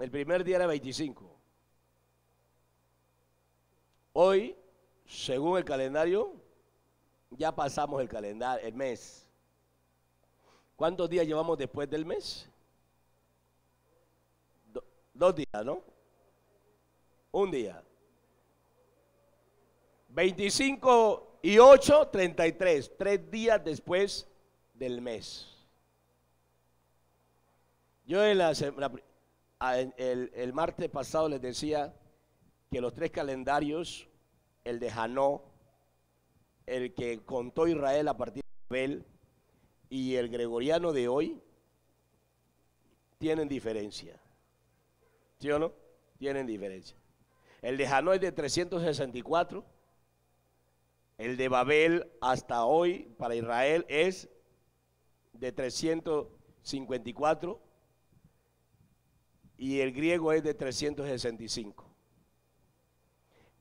El primer día era 25. Hoy, según el calendario, ya pasamos el calendario, el mes. ¿Cuántos días llevamos después del mes? 2 días, ¿no? Un día. 25 y 8, 33. 3 días después del mes. Yo el martes pasado les decía que los 3 calendarios, el de Janó, el que contó Israel a partir de Abel, y el gregoriano de hoy, tienen diferencia. ¿Sí o no? Tienen diferencia. El de Janó es de 364. El de Babel hasta hoy para Israel es de 354. Y el griego es de 365.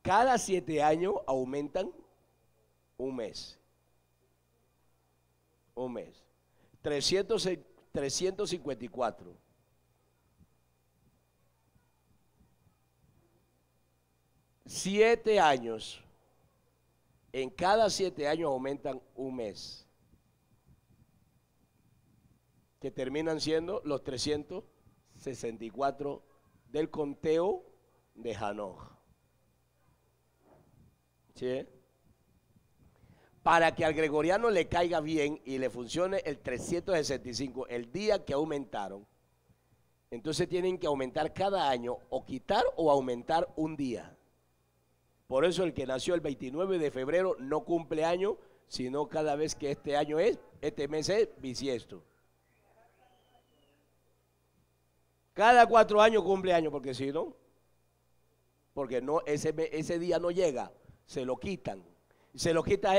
Cada 7 años aumentan un mes. Un mes. 354. Siete años. En cada 7 años aumentan un mes. Que terminan siendo los 364 del conteo de Hanoch. ¿Sí? para que al gregoriano le caiga bien y le funcione el 365, el día que aumentaron. Entonces tienen que aumentar cada año o quitar o aumentar un día. Por eso el que nació el 29 de febrero no cumple año, sino cada vez que este mes es bisiesto. Cada 4 años cumple año, porque si no, porque no, ese día no llega, se lo quitan. Se lo quita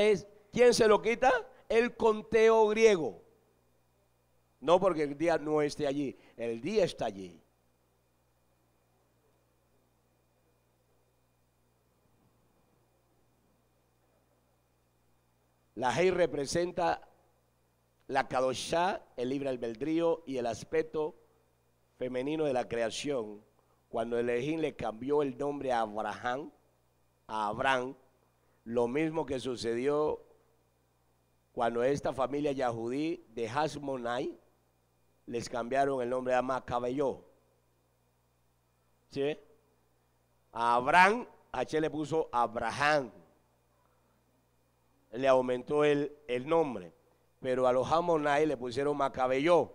¿quién se lo quita? El conteo griego. No porque el día no esté allí, el día está allí. La Hei representa la Kadoshá, el libre albedrío y el aspecto femenino de la creación. Cuando Elohim le cambió el nombre a Abraham, lo mismo que sucedió cuando esta familia yahudí de Hasmonai les cambiaron el nombre a Macabeyó. ¿Sí? A Abraham, H le puso Abraham. Le aumentó el nombre. Pero a los Hamonai le pusieron Macabeyó.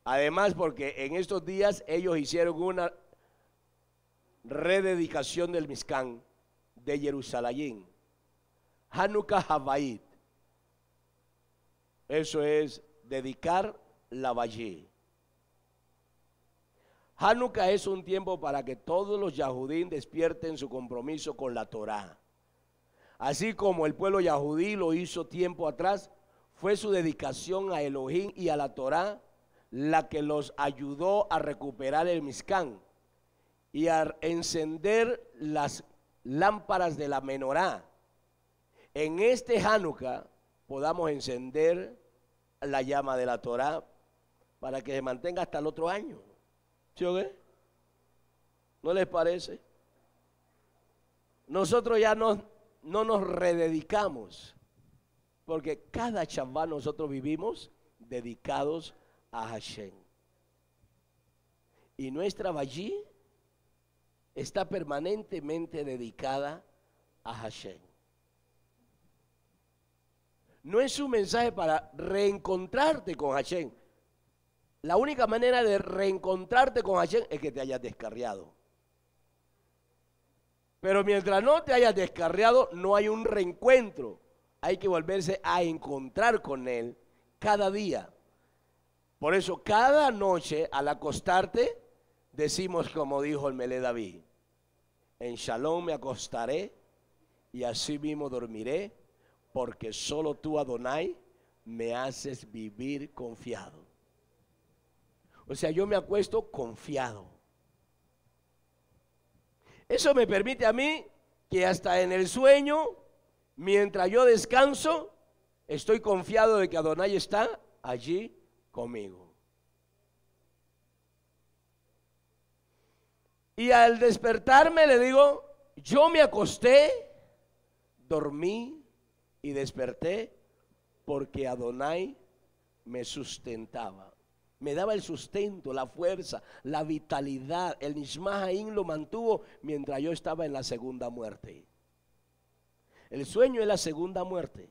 Además, porque en estos días ellos hicieron una rededicación del Mishkan de Jerusalén. Hanukkah Habayit. Eso es dedicar la Vallí. Hanukkah es un tiempo para que todos los Yahudín despierten su compromiso con la Torá. Así como el pueblo yahudí lo hizo tiempo atrás, fue su dedicación a Elohim y a la Torá la que los ayudó a recuperar el Mishkan y a encender las lámparas de la menorá. En este Hanukkah podamos encender la llama de la Torá para que se mantenga hasta el otro año. ¿Sí o qué? ¿No les parece? Nosotros ya no nos rededicamos, porque cada Shabbat nosotros vivimos dedicados a Hashem. Y nuestra Vallí está permanentemente dedicada a Hashem. No es un mensaje para reencontrarte con Hashem. La única manera de reencontrarte con Hashem es que te hayas descarriado. Pero mientras no te hayas descarriado, no hay un reencuentro. Hay que volverse a encontrar con Él cada día. Por eso, cada noche al acostarte, decimos como dijo el Melé David: en Shalom me acostaré y así mismo dormiré, porque solo tú, Adonai, me haces vivir confiado. O sea, yo me acuesto confiado. Eso me permite a mí que hasta en el sueño, mientras yo descanso, estoy confiado de que Adonai está allí conmigo. Y al despertarme le digo, yo me acosté, dormí y desperté porque Adonai me sustentaba. Me daba el sustento, la fuerza, la vitalidad. El Nishmahaim lo mantuvo mientras yo estaba en la segunda muerte. El sueño es la segunda muerte.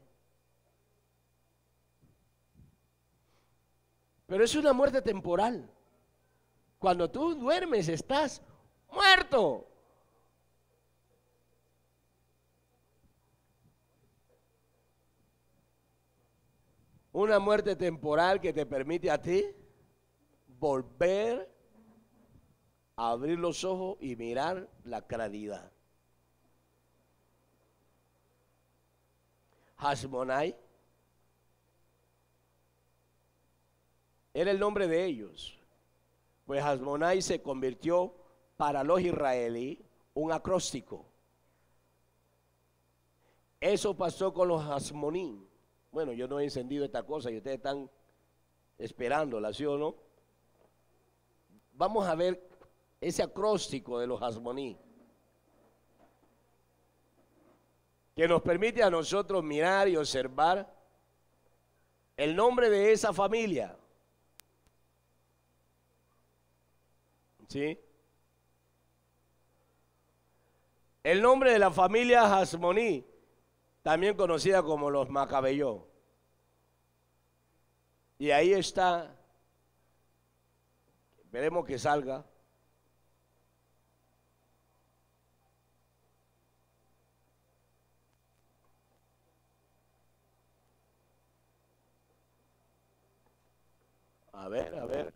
Pero es una muerte temporal. Cuando tú duermes estás muerto. Una muerte temporal que te permite a ti volver a abrir los ojos y mirar la claridad. Hasmonai era el nombre de ellos, pues Hasmonai se convirtió para los israelíes un acróstico. Eso pasó con los Hasmonín. Bueno, yo no he encendido esta cosa y ustedes están esperándola, ¿sí o no? Vamos a ver ese acróstico de los Hasmoní, que nos permite a nosotros mirar y observar el nombre de esa familia. ¿Sí? El nombre de la familia Hasmoní también conocida como los Macabeyó. Y ahí está, veremos que salga. A ver, a ver.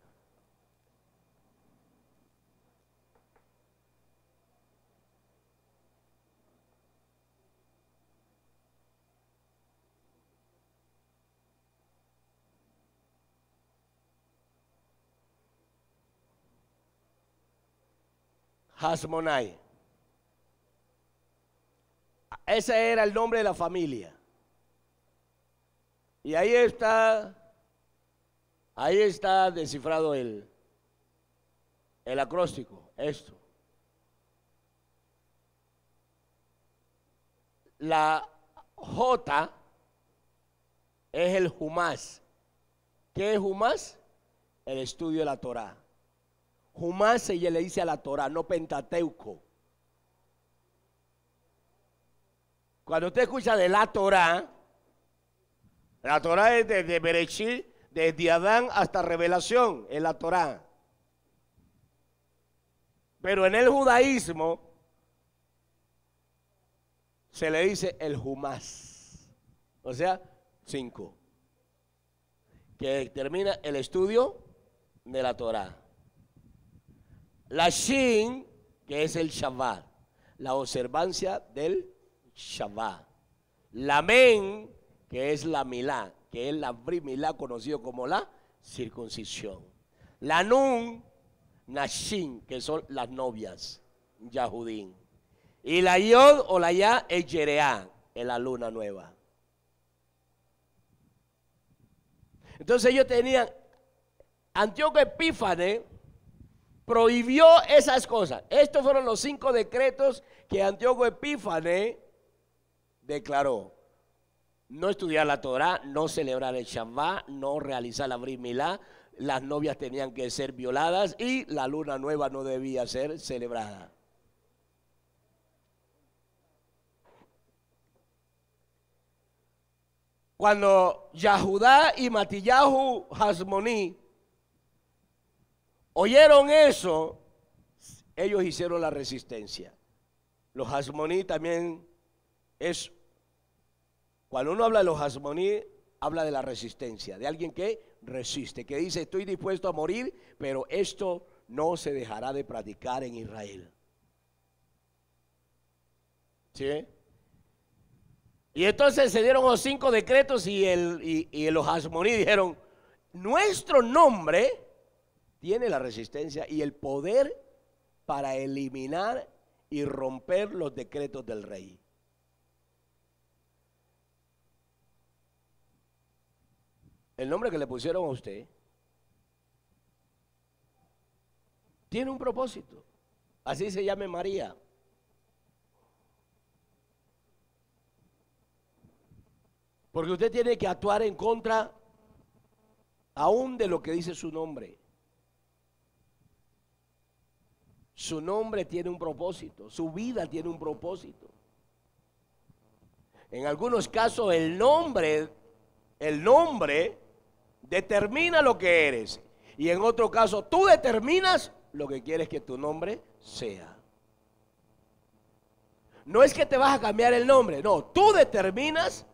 Hasmonai. Ese era el nombre de la familia. Y ahí está descifrado el acróstico, esto. La J es el Jumás. ¿Qué es Jumás? El estudio de la Torá. Jumás se le dice a la Torá, no Pentateuco. Cuando usted escucha de la Torá es desde Bereshit, desde Adán hasta Revelación, en la Torá. Pero en el judaísmo se le dice el Jumás, o sea, 5, que termina el estudio de la Torá. La Shin, que es el Shabbat, la observancia del Shabbat. La Men, que es la Milá, que es la Brit Milá, conocido como la circuncisión. La Nun, Nashin, que son las novias, Yahudín. Y la Yod o la Ya es Yereá, en la luna nueva. Entonces ellos tenían, Antíoco Epífanes prohibió esas cosas. Estos fueron los 5 decretos que Antíoco Epífanes declaró. No estudiar la Torá, no celebrar el Shabbat, no realizar la Brit Milá, las novias tenían que ser violadas y la luna nueva no debía ser celebrada. Cuando Yahudá y Matillahu Hasmoní oyeron eso, ellos hicieron la resistencia. Los Hasmoní también es, cuando uno habla de los Hasmoní, habla de la resistencia, de alguien que resiste, que dice estoy dispuesto a morir, pero esto no se dejará de practicar en Israel. ¿Sí? Y entonces se dieron los 5 decretos y los Hasmoní dijeron, nuestro nombre tiene la resistencia y el poder para eliminar y romper los decretos del rey. El nombre que le pusieron a usted tiene un propósito. Así se llame María. Porque usted tiene que actuar en contra aún de lo que dice su nombre. Su nombre tiene un propósito, su vida tiene un propósito. En algunos casos el nombre determina lo que eres. Y en otro caso tú determinas lo que quieres que tu nombre sea. No es que te vas a cambiar el nombre, no, tú determinas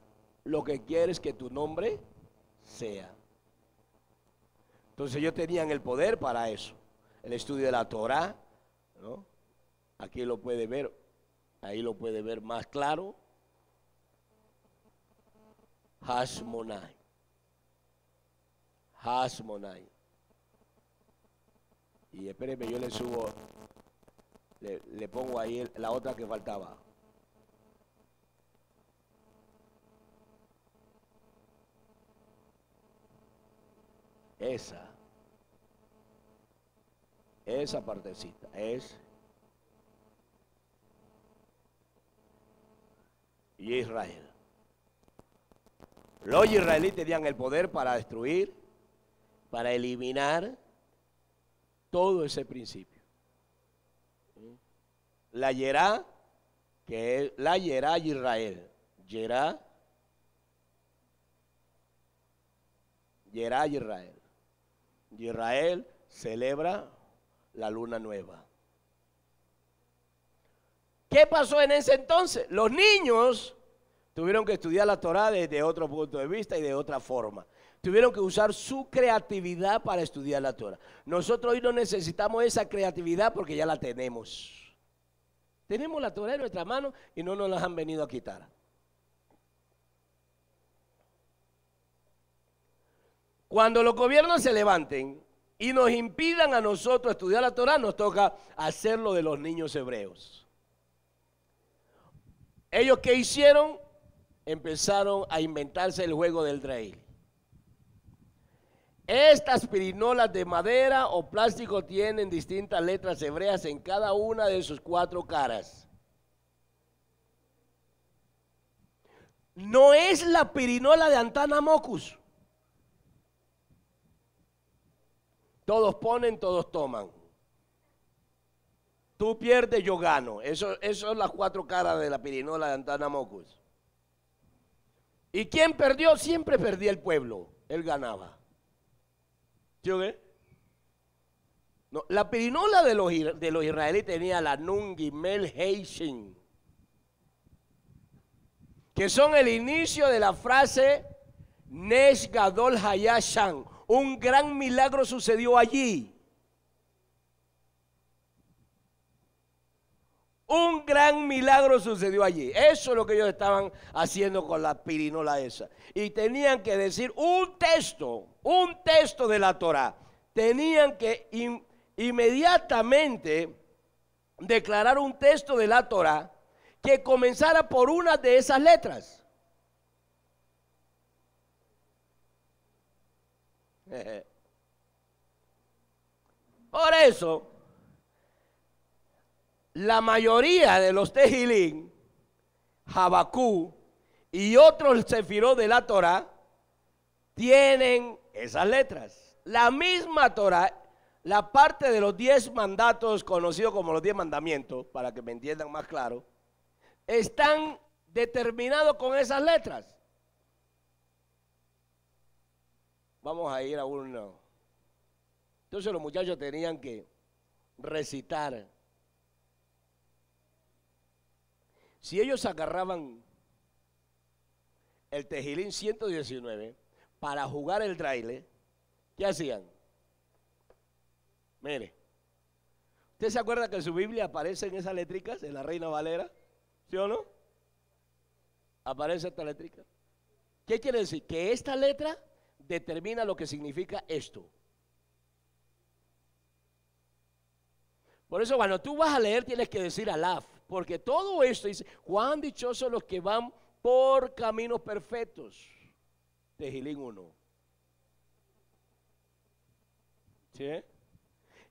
lo que quieres que tu nombre sea. Entonces ellos tenían el poder para eso. El estudio de la Torá, ¿no? Aquí lo puede ver, ahí lo puede ver más claro. Hasmonai. Hasmonai. Y espérenme, yo le subo, le pongo ahí la otra que faltaba. Esa partecita es Israel. Los israelíes tenían el poder para destruir, para eliminar todo ese principio. La Yerá, que es la Yerá Israel, Yerá Israel. Israel celebra la luna nueva. ¿Qué pasó en ese entonces? Los niños tuvieron que estudiar la Torá desde otro punto de vista y de otra forma. Tuvieron que usar su creatividad para estudiar la Torá. Nosotros hoy no necesitamos esa creatividad porque ya la tenemos. Tenemos la Torá en nuestra mano y no nos la han venido a quitar. Cuando los gobiernos se levanten y nos impidan a nosotros estudiar la Torá, nos toca hacerlo de los niños hebreos. ¿Ellos qué hicieron? Empezaron a inventarse el juego del drill. Estas pirinolas de madera o plástico tienen distintas letras hebreas en cada una de sus 4 caras. No es la pirinola de Antanamocus. Todos ponen, todos toman. Tú pierdes, yo gano. Eso son las 4 caras de la pirinola de Antanamocus. ¿Y quién perdió? Siempre perdía el pueblo. Él ganaba. ¿Sí o qué? No, la pirinola de los israelíes tenía la Nun, Gimel, Hei, Shin, que son el inicio de la frase Nesh Gadol Hayashan. Un gran milagro sucedió allí. Un gran milagro sucedió allí. Eso es lo que ellos estaban haciendo con la pirinola esa. Y tenían que decir un texto de la Torá. Tenían que inmediatamente declarar un texto de la Torá que comenzara por una de esas letras. Por eso, la mayoría de los Tejilín, Habacú y otros sefirot de la Torá tienen esas letras. La misma Torá, la parte de los 10 mandatos, conocidos como los 10 mandamientos, para que me entiendan más claro, están determinados con esas letras. Vamos a ir a uno. Entonces los muchachos tenían que recitar. Si ellos agarraban el Tejilín 119 para jugar el braille, ¿qué hacían? Mire, ¿usted se acuerda que en su Biblia aparecen esas letricas en la Reina Valera? ¿Sí o no? Aparece esta letrica. ¿Qué quiere decir? Que esta letra determina lo que significa esto. Por eso cuando tú vas a leer tienes que decir alaf, porque todo esto dice, cuán dichosos los que van por caminos perfectos. Tejilín 1. ¿Sí?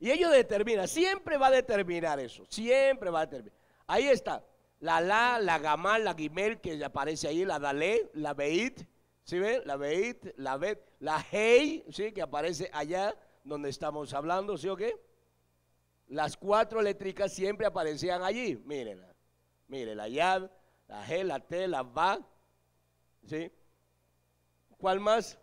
Y ellos determinan, siempre va a determinar eso, siempre va a determinar. Ahí está, la gamal, la gimel que aparece ahí, la dalé, la beit, ¿sí ven? La beit, la bet, la hei, ¿sí? Que aparece allá donde estamos hablando, ¿sí o qué? Las 4 letricas siempre aparecían allí, mírenla. Mire, la yad, la he, la te, la va, ¿sí? ¿Cuál más?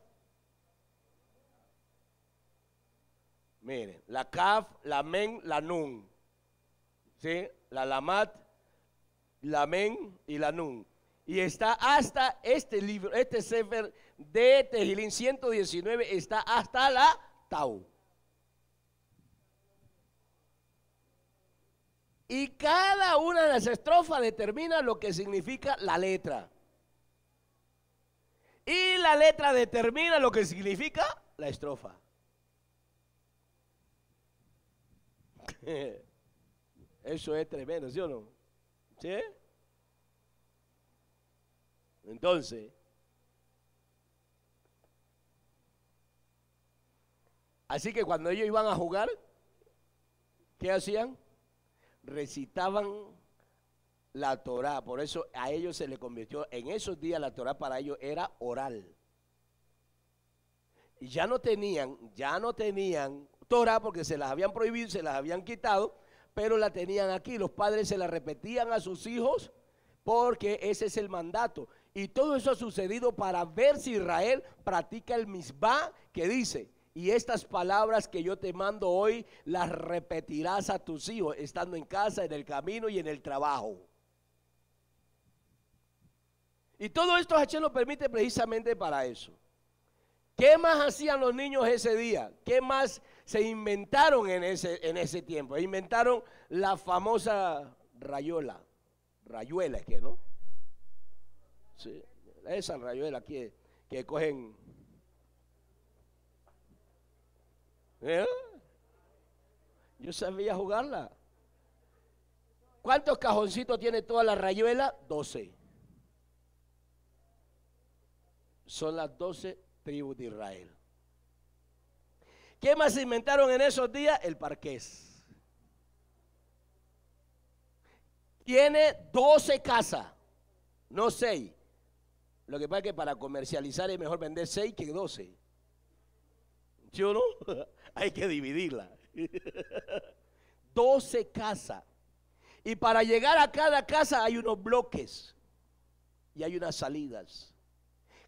Miren, la kaf, la men, la nun, ¿sí? La lamat, la men y la nun. Y está hasta este libro, este sefer de Tejilín 119, está hasta la tau. Y cada una de las estrofas determina lo que significa la letra. Y la letra determina lo que significa la estrofa. Eso es tremendo, ¿sí o no? ¿Sí? Entonces, así que cuando ellos iban a jugar, ¿qué hacían? Recitaban la Torá. Por eso a ellos se les convirtió, en esos días la Torá para ellos era oral. Y ya no tenían Torá porque se las habían prohibido, se las habían quitado, pero la tenían aquí. Los padres se la repetían a sus hijos porque ese es el mandato. Y todo eso ha sucedido para ver si Israel practica el misbá que dice: y estas palabras que yo te mando hoy las repetirás a tus hijos, estando en casa, en el camino y en el trabajo. Y todo esto Hashem lo permite precisamente para eso. ¿Qué más hacían los niños ese día? ¿Qué más se inventaron en ese tiempo? Inventaron la famosa rayuela. Rayuela, ¿es que no? Sí, esa rayuela que cogen. Yo sabía jugarla. ¿Cuántos cajoncitos tiene toda la rayuela? 12. Son las 12 tribus de Israel. ¿Qué más se inventaron en esos días? El parqués. Tiene 12 casas, no 6. Lo que pasa es que para comercializar es mejor vender 6 que 12. ¿Sí o no? Hay que dividirla. 12 casas. Y para llegar a cada casa hay unos bloques y hay unas salidas.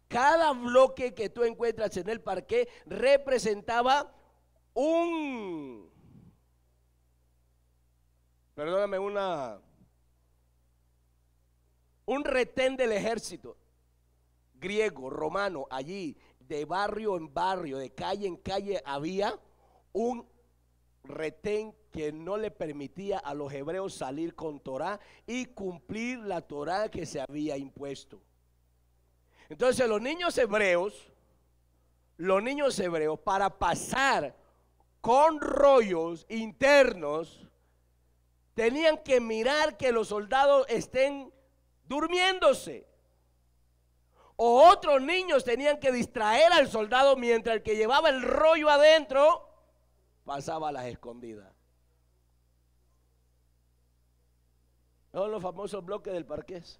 Cada bloque que tú encuentras en el parque representaba un retén del ejército griego, romano. Allí, de barrio en barrio, de calle en calle, había un retén que no le permitía a los hebreos salir con Torá y cumplir la Torá que se había impuesto. Entonces los niños hebreos, para pasar con rollos internos, tenían que mirar que los soldados estén durmiéndose. O otros niños tenían que distraer al soldado mientras el que llevaba el rollo adentro pasaba a las escondidas. Son los famosos bloques del parqués.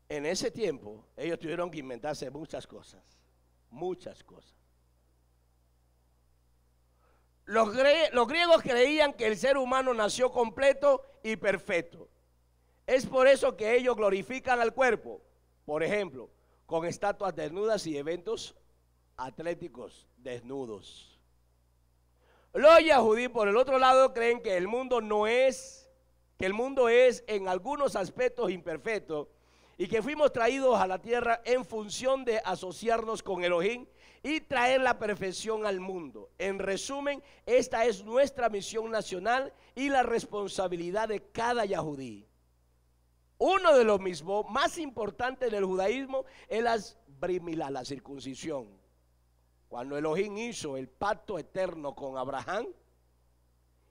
En ese tiempo ellos tuvieron que inventarse muchas cosas. Los griegos creían que el ser humano nació completo y perfecto. Es por eso que ellos glorifican al cuerpo, por ejemplo, con estatuas desnudas y eventos atléticos desnudos. Los yahudí, por el otro lado, creen que el mundo es en algunos aspectos imperfecto y que fuimos traídos a la tierra en función de asociarnos con Elohim y traer la perfección al mundo. En resumen, esta es nuestra misión nacional y la responsabilidad de cada yahudí. Uno de los mismos más importantes del judaísmo es la Brit Milá, la circuncisión. Cuando Elohim hizo el pacto eterno con Abraham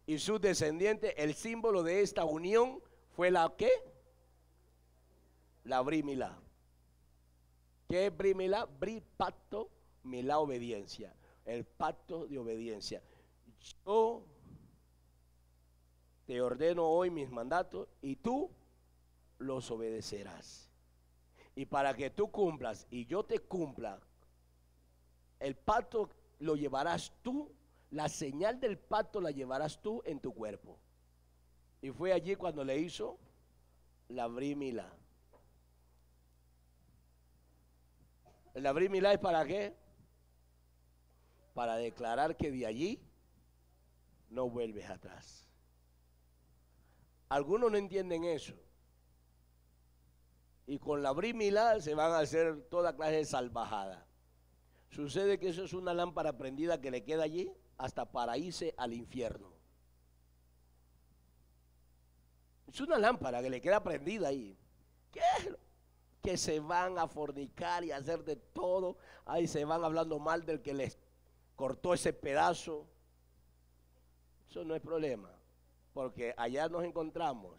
y sus descendientes, el símbolo de esta unión fue la ¿qué? La Brit Milá. ¿Qué es Brit Milá? Brit, pacto, Milá, obediencia. El pacto de obediencia. Yo te ordeno hoy mis mandatos y tú los obedecerás. Y para que tú cumplas y yo te cumpla, el pacto lo llevarás tú, la señal del pacto la llevarás tú en tu cuerpo. Y fue allí cuando le hizo la Brit Milá. ¿La Brit Milá es para qué? Para declarar que de allí no vuelves atrás. Algunos no entienden eso. Y con la Brit Milá se van a hacer toda clase de salvajada. Sucede que eso es una lámpara prendida que le queda allí hasta para irse al infierno. Es una lámpara que le queda prendida ahí. ¿Qué? Que se van a fornicar y a hacer de todo. Ahí se van hablando mal del que les cortó ese pedazo. Eso no es problema, porque allá nos encontramos.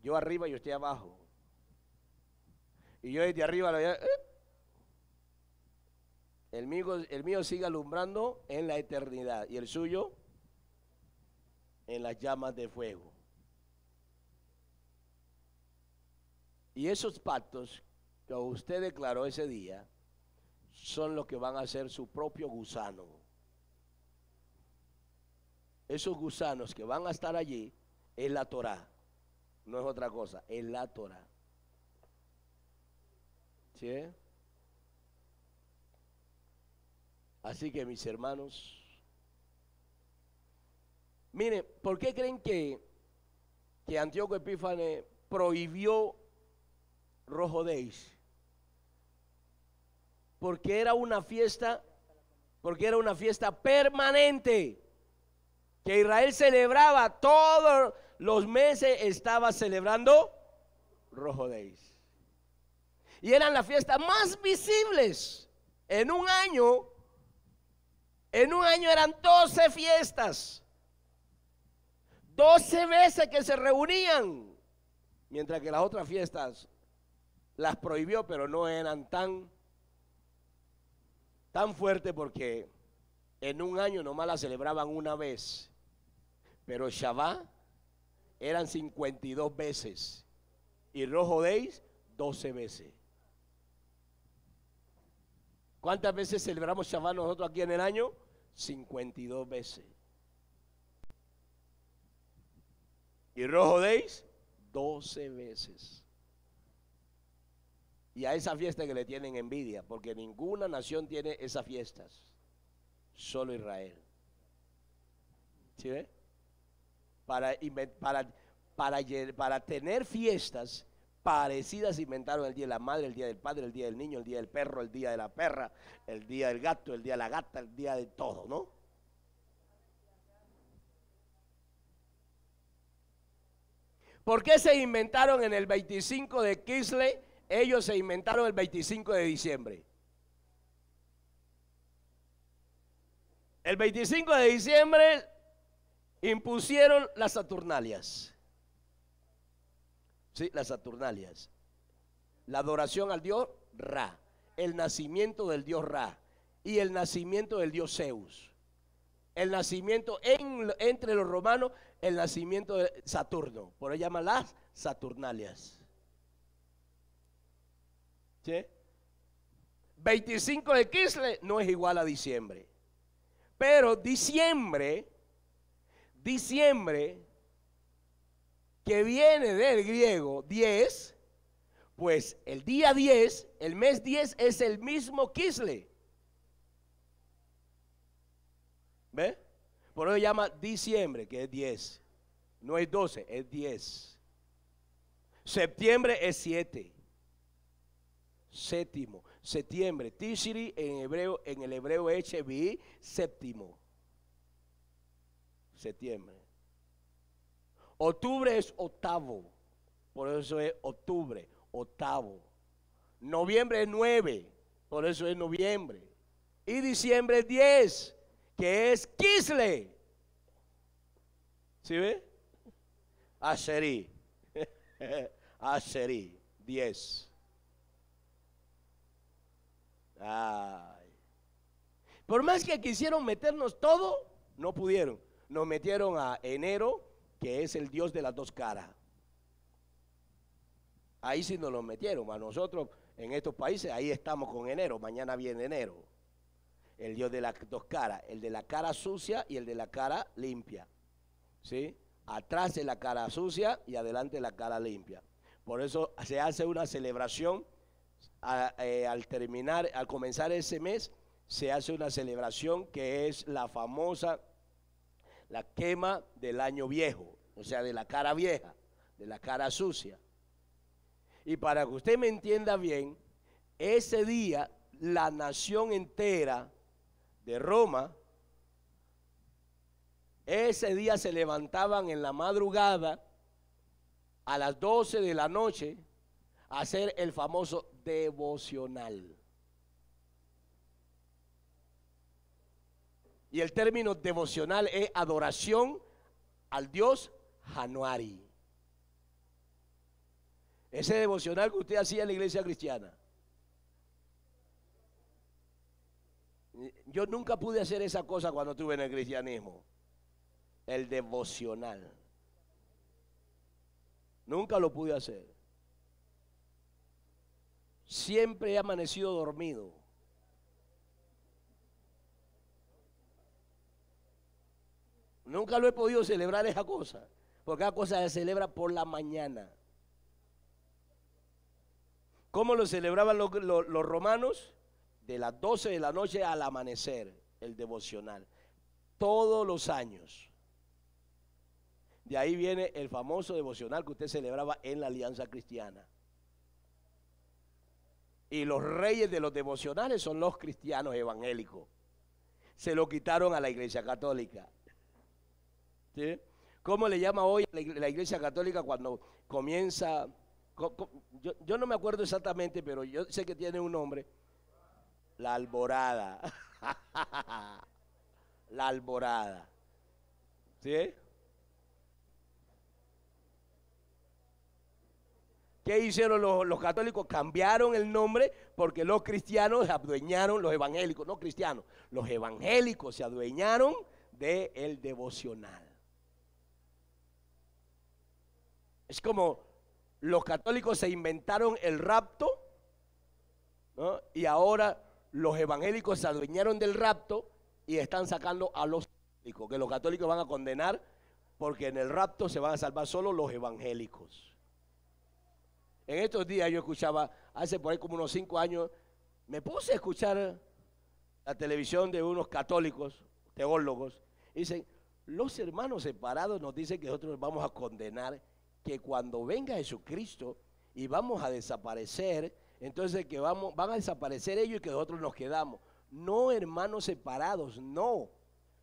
Yo arriba y usted abajo. Y yo desde arriba lo veía, el mío sigue alumbrando en la eternidad y el suyo en las llamas de fuego. Y esos pactos que usted declaró ese día son los que van a ser su propio gusano. esos gusanos que van a estar allí es la Torá, no es otra cosa, es la Torá. ¿Sí? Así que mis hermanos, miren, ¿por qué creen que Antíoco Epífanes prohibió Rojo Days? Porque era una fiesta permanente que Israel celebraba todos los meses, estaba celebrando Rojo Days. Y eran las fiestas más visibles. En un año eran 12 fiestas. 12 veces que se reunían. Mientras que las otras fiestas las prohibió, pero no eran tan fuertes, porque en un año nomás la celebraban una vez. Pero Shabbat eran 52 veces. Y Rojo Days 12 veces. ¿Cuántas veces celebramos Shabbat nosotros aquí en el año? 52 veces. Y Rojo Days 12 veces. Y a esa fiesta que le tienen envidia, porque ninguna nación tiene esas fiestas, solo Israel. ¿Sí ve? Para tener fiestas parecidas inventaron el día de la madre, el día del padre, el día del niño, el día del perro, el día de la perra, el día del gato, el día de la gata, el día de todo, ¿no? ¿Por qué se inventaron en el 25 de Kislev? Ellos se inventaron el 25 de diciembre. El 25 de diciembre impusieron las Saturnalias. Sí, las Saturnalias. La adoración al dios Ra, el nacimiento del dios Ra y el nacimiento del dios Zeus. El nacimiento entre los romanos, el nacimiento de Saturno. Por eso llaman las Saturnalias. ¿Sí? 25 de Kislev no es igual a diciembre. Pero diciembre, que viene del griego 10, pues el día 10, el mes 10 es el mismo Kislev. ¿Ve? Por eso llama diciembre, que es 10. No es 12, es 10. Septiembre es 7. Séptimo. Septiembre, Tishri en el hebreo es Shevi, séptimo. Septiembre. Octubre es octavo. Por eso es octubre, octavo. Noviembre es 9. Por eso es noviembre. Y diciembre es 10, que es Kislev. ¿Sí ve? Asheri. Asheri, 10. Ay. Por más que quisieron meternos todo, no pudieron. Nos metieron a enero, que es el dios de las dos caras. Ahí sí nos lo metieron. A nosotros en estos países, ahí estamos con enero. Mañana viene enero. El dios de las dos caras, el de la cara sucia y el de la cara limpia. ¿Sí? Atrás de la cara sucia y adelante la cara limpia. Por eso se hace una celebración. Al comenzar ese mes, se hace una celebración que es la famosa, la quema del año viejo, o sea, de la cara vieja, de la cara sucia. Y para que usted me entienda bien, ese día la nación entera de Roma, ese día se levantaban en la madrugada a las 12 de la noche a hacer el famoso devocional. Y el término devocional es adoración al dios Januari. Ese devocional que usted hacía en la iglesia cristiana. Yo nunca pude hacer esa cosa cuando estuve en el cristianismo. El devocional. Nunca lo pude hacer. Siempre he amanecido dormido. Nunca lo he podido celebrar esa cosa, porque cada cosa se celebra por la mañana. ¿Cómo lo celebraban los romanos? De las 12 de la noche al amanecer, el devocional. Todos los años. De ahí viene el famoso devocional que usted celebraba en la Alianza Cristiana. Y los reyes de los devocionales son los cristianos evangélicos. Se lo quitaron a la Iglesia Católica. ¿Sí? ¿Cómo le llama hoy a la Iglesia Católica cuando comienza? Yo no me acuerdo exactamente, pero yo sé que tiene un nombre. La Alborada. La Alborada. ¿Sí? ¿Qué hicieron los católicos? Cambiaron el nombre porque los cristianos se adueñaron, los evangélicos, no cristianos, los evangélicos se adueñaron del devocional. Es como los católicos se inventaron el rapto, ¿no? Y ahora los evangélicos se adueñaron del rapto y están sacando a los católicos, que los católicos van a condenar porque en el rapto se van a salvar solo los evangélicos. En estos días yo escuchaba, hace por ahí como unos 5 años, me puse a escuchar la televisión de unos católicos, teólogos, y dicen, los hermanos separados nos dicen que nosotros vamos a condenar, que cuando venga Jesucristo y vamos a desaparecer, entonces que van a desaparecer ellos y que nosotros nos quedamos. No, hermanos separados, no.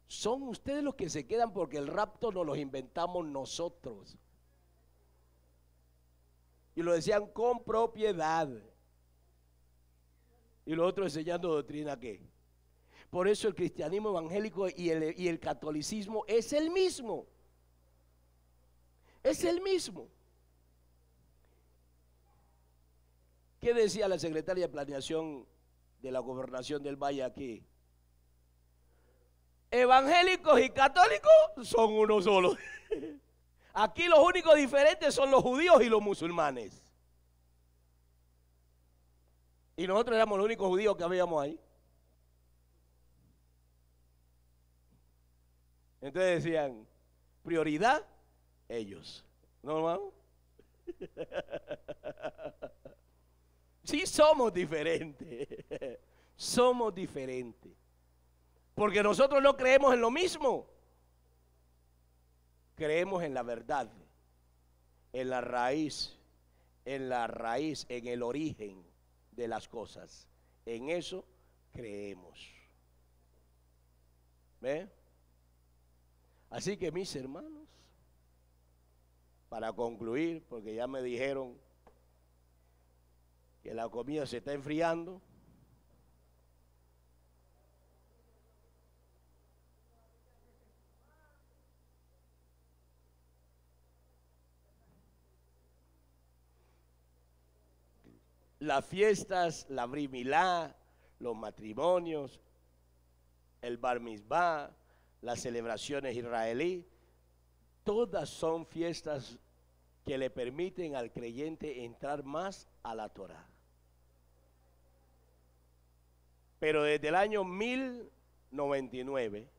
Son ustedes los que se quedan porque el rapto nos los inventamos nosotros. Y lo decían con propiedad. Y los otros enseñando doctrina ¿qué? Por eso el cristianismo evangélico y el catolicismo es el mismo. Es el mismo. ¿Qué decía la secretaria de Planeación de la Gobernación del Valle aquí? Evangélicos y católicos son uno solo. Aquí los únicos diferentes son los judíos y los musulmanes. Y nosotros éramos los únicos judíos que habíamos ahí. Entonces decían, prioridad, ellos. ¿No, hermano? Sí somos diferentes. Somos diferentes. Porque nosotros no creemos en lo mismo. Creemos en la verdad, en la raíz, en el origen de las cosas. En eso creemos. ¿Ve? Así que mis hermanos, para concluir, porque ya me dijeron que la comida se está enfriando. Las fiestas, la Brit Milá, los matrimonios, el Bar Mitzvah, las celebraciones israelí, todas son fiestas que le permiten al creyente entrar más a la Torá. Pero desde el año 1099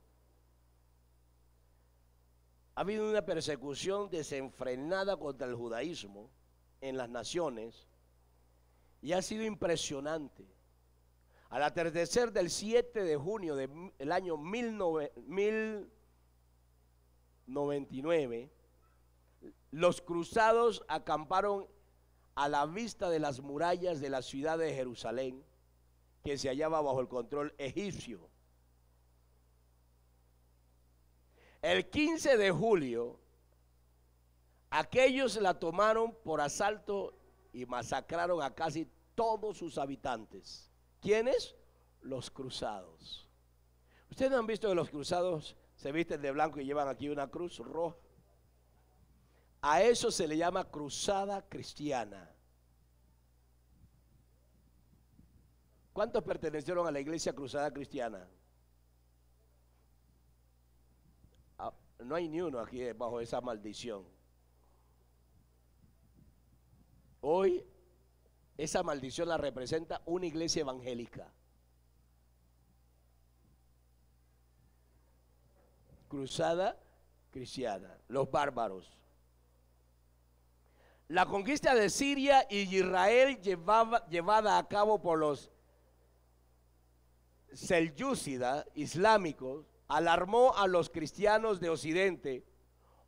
ha habido una persecución desenfrenada contra el judaísmo en las naciones y ha sido impresionante. Al atardecer del 7 de junio del año 1099, los cruzados acamparon a la vista de las murallas de la ciudad de Jerusalén, que se hallaba bajo el control egipcio. El 15 de julio, aquellos la tomaron por asalto y masacraron a casi todos sus habitantes. ¿Quiénes? Los cruzados. ¿Ustedes no han visto que los cruzados se visten de blanco y llevan aquí una cruz roja? A eso se le llama cruzada cristiana. ¿Cuántos pertenecieron a la iglesia cruzada cristiana? No hay ni uno aquí bajo esa maldición. Hoy esa maldición la representa una iglesia evangélica. Cruzada cristiana, los bárbaros. La conquista de Siria y Israel llevada a cabo por los selyúcidas islámicos alarmó a los cristianos de Occidente.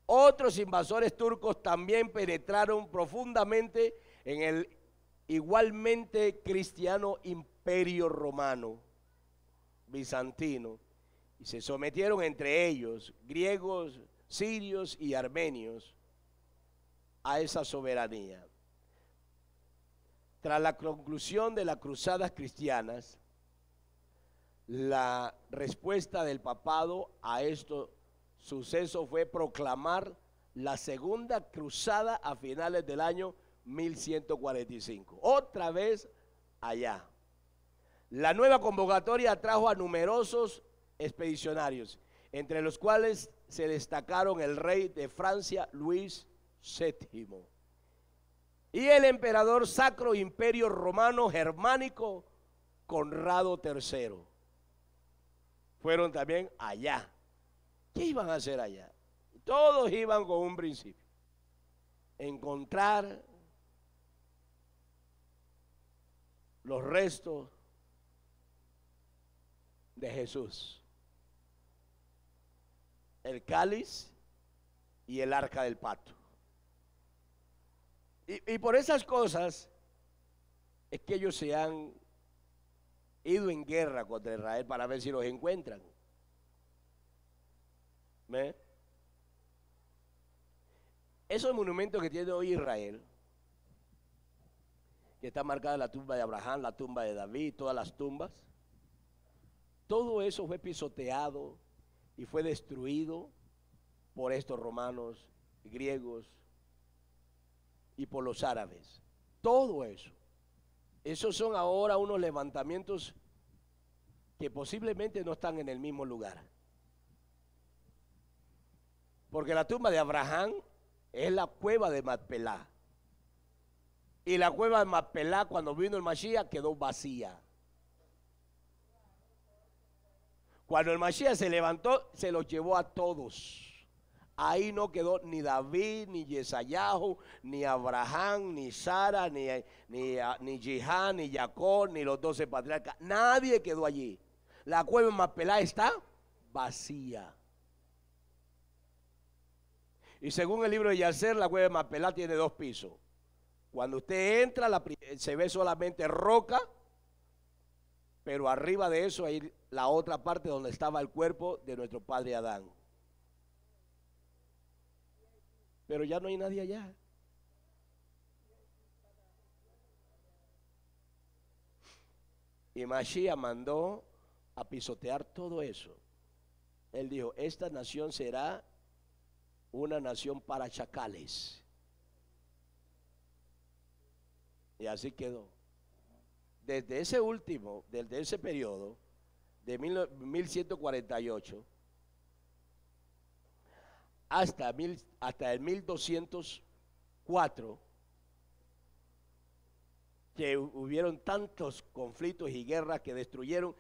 Otros invasores turcos también penetraron profundamente en el igualmente cristiano imperio romano, bizantino, y se sometieron entre ellos, griegos, sirios y armenios, a esa soberanía. Tras la conclusión de las cruzadas cristianas, la respuesta del papado a estos sucesos fue proclamar la segunda cruzada a finales del año 1145. Otra vez allá. La nueva convocatoria atrajo a numerosos expedicionarios, entre los cuales se destacaron el rey de Francia, Luis VII, y el emperador Sacro Imperio Romano Germánico, Conrado III. Fueron también allá. ¿Qué iban a hacer allá? Todos iban con un principio: encontrar los restos de Jesús, el cáliz y el arca del pacto. Y por esas cosas es que ellos se han ido en guerra contra Israel para ver si los encuentran. ¿Ve? Esos monumentos que tiene hoy Israel, que está marcada la tumba de Abraham, la tumba de David, todas las tumbas, todo eso fue pisoteado y fue destruido por estos romanos, griegos y por los árabes. Todo eso. Esos son ahora unos levantamientos que posiblemente no están en el mismo lugar. Porque la tumba de Abraham es la cueva de Macpelá. Y la cueva de Macpelá, cuando vino el Mashiach, quedó vacía. Cuando el Mashiach se levantó, se los llevó a todos. Ahí no quedó ni David, ni Yesayahu, ni Abraham, ni Sara, ni Jihán, ni Jacob, ni los 12 patriarcas. Nadie quedó allí. La cueva de Macpelá está vacía. Y según el libro de Yacer, la cueva de Macpelá tiene 2 pisos. Cuando usted entra, se ve solamente roca, pero arriba de eso hay la otra parte donde estaba el cuerpo de nuestro padre Adán. Pero ya no hay nadie allá. Y Mashiach mandó a pisotear todo eso. Él dijo: esta nación será una nación para chacales. Y así quedó. Desde ese periodo, de 1148, hasta el 1204, que hubieron tantos conflictos y guerras que destruyeron,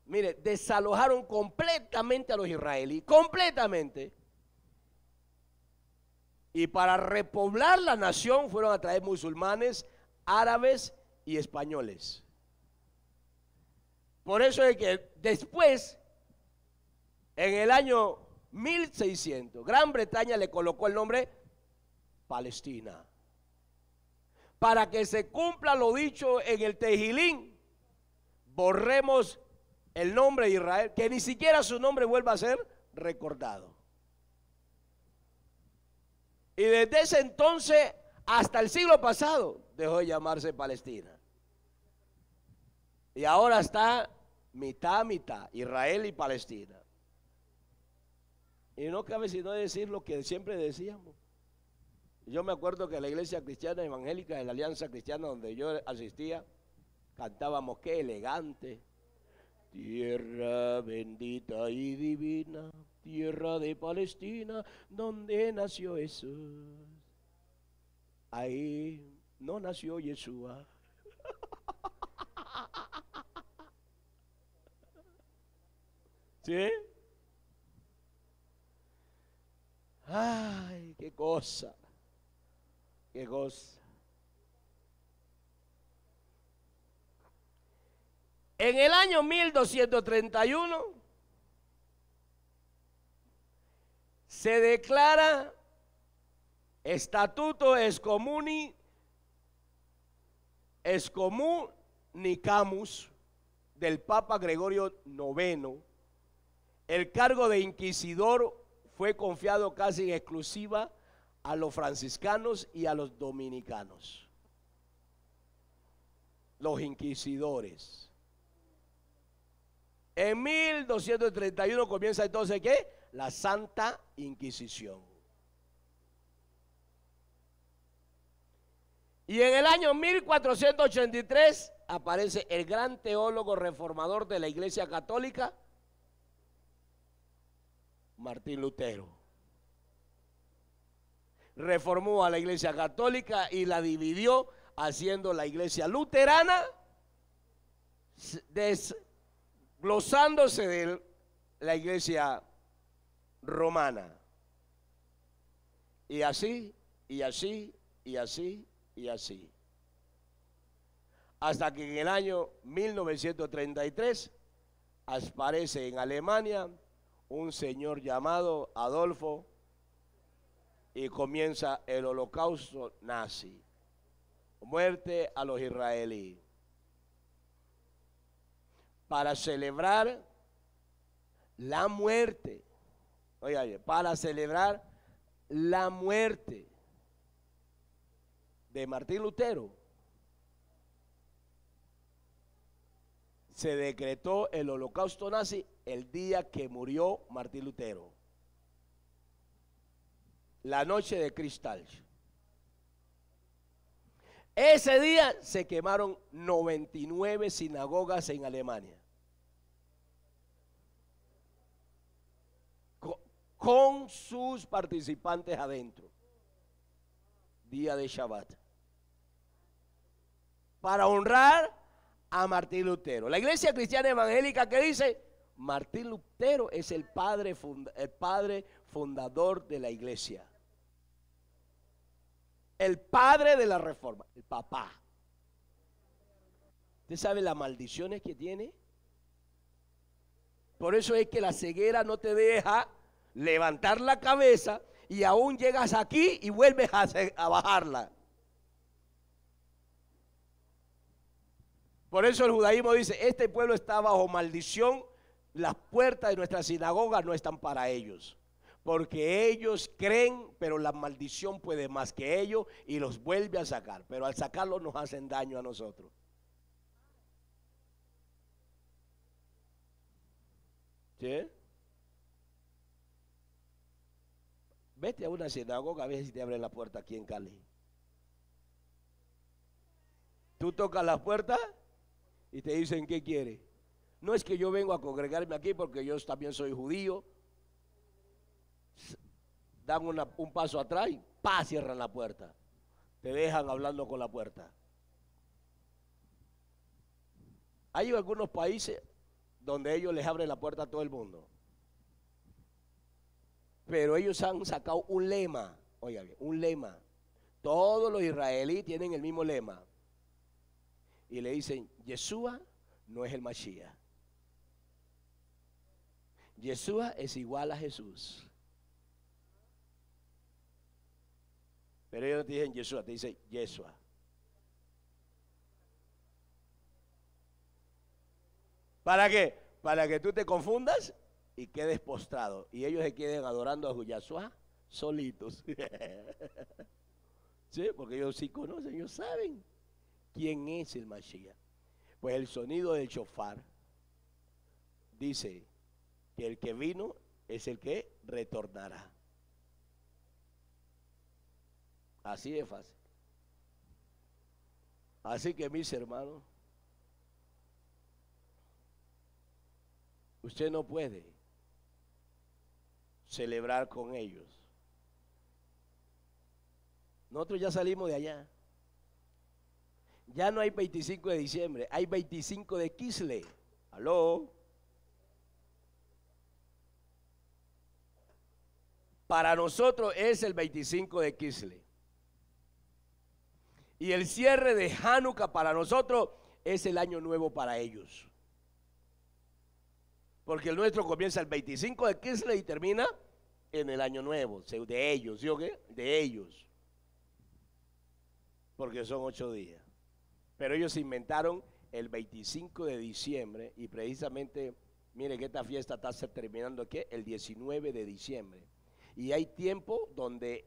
mire, desalojaron completamente a los israelíes, completamente. Y para repoblar la nación fueron a traer musulmanes, árabes y españoles. Por eso es que después, en el año 1600, Gran Bretaña le colocó el nombre Palestina, para que se cumpla lo dicho en el Tejilín. Borremos el nombre de Israel, que ni siquiera su nombre vuelva a ser recordado. Y desde ese entonces hasta el siglo pasado dejó de llamarse Palestina. Y ahora está mitad a mitad, Israel y Palestina. Y no cabe sino decir lo que siempre decíamos. Yo me acuerdo que la iglesia cristiana evangélica de la Alianza Cristiana, donde yo asistía, cantábamos: qué elegante, tierra bendita y divina, tierra de Palestina, donde nació Jesús. Ahí no nació Yeshua. ¿Sí? Ay, qué cosa, qué cosa. En el año 1231 se declara Statuto Excommunicamus del Papa Gregorio IX. El cargo de inquisidor fue confiado casi en exclusiva a los franciscanos y a los dominicanos. Los inquisidores. En 1231 comienza entonces ¿qué? La Santa Inquisición. Y en el año 1483 aparece el gran teólogo reformador de la Iglesia Católica, Martín Lutero. Reformó a la Iglesia Católica y la dividió, haciendo la Iglesia luterana, desglosándose de la Iglesia romana. Y así, y así, y así, y así. Hasta que en el año 1933 aparece en Alemania un señor llamado Adolfo y comienza el holocausto nazi, muerte a los israelíes. Para celebrar la muerte, oiga, para celebrar la muerte de Martín Lutero, se decretó el holocausto nazi el día que murió Martín Lutero. La noche de cristal. Ese día se quemaron 99 sinagogas en Alemania. Con sus participantes adentro. Día de Shabbat. Para honrar a Martín Lutero. La Iglesia Cristiana Evangélica, que dice, Martín Lutero es el padre fundador de la Iglesia. El padre de la Reforma, el papá. ¿Usted sabe las maldiciones que tiene? Por eso es que la ceguera no te deja levantar la cabeza y aún llegas aquí y vuelves a bajarla. Por eso el judaísmo dice, este pueblo está bajo maldición, las puertas de nuestra sinagoga no están para ellos. Porque ellos creen, pero la maldición puede más que ellos y los vuelve a sacar. Pero al sacarlos nos hacen daño a nosotros. ¿Sí? Vete a una sinagoga a ver si te abren la puerta aquí en Cali. Tú tocas la puerta y te dicen, ¿qué quiere? No es que yo vengo a congregarme aquí porque yo también soy judío. Dan un paso atrás y ¡pah! Cierran la puerta. Te dejan hablando con la puerta. Hay algunos países donde ellos les abren la puerta a todo el mundo. Pero ellos han sacado un lema. Oiga bien, un lema. Todos los israelíes tienen el mismo lema. Y le dicen, Yeshua no es el Mashiach. Yeshua es igual a Jesús. Pero ellos no te dicen Yeshua, te dicen Yeshua. ¿Para qué? Para que tú te confundas y quedes postrado. Y ellos se queden adorando a Yeshua solitos. ¿Sí? Porque ellos sí conocen, ellos saben quién es el Mashiach. Pues el sonido del shofar dice que el que vino es el que retornará. Así de fácil. Así que mis hermanos, usted no puede celebrar con ellos. Nosotros ya salimos de allá. Ya no hay 25 de diciembre, hay 25 de Kislev. ¿Aló? para nosotros es el 25 de Kislev. Y el cierre de Hanukkah para nosotros es el año nuevo para ellos. Porque el nuestro comienza el 25 de Kislev y termina en el año nuevo, de ellos, ¿sí o qué? De ellos. Porque son 8 días. Pero ellos inventaron el 25 de diciembre y precisamente, miren que esta fiesta está terminando ¿qué? El 19 de diciembre. Y hay tiempo donde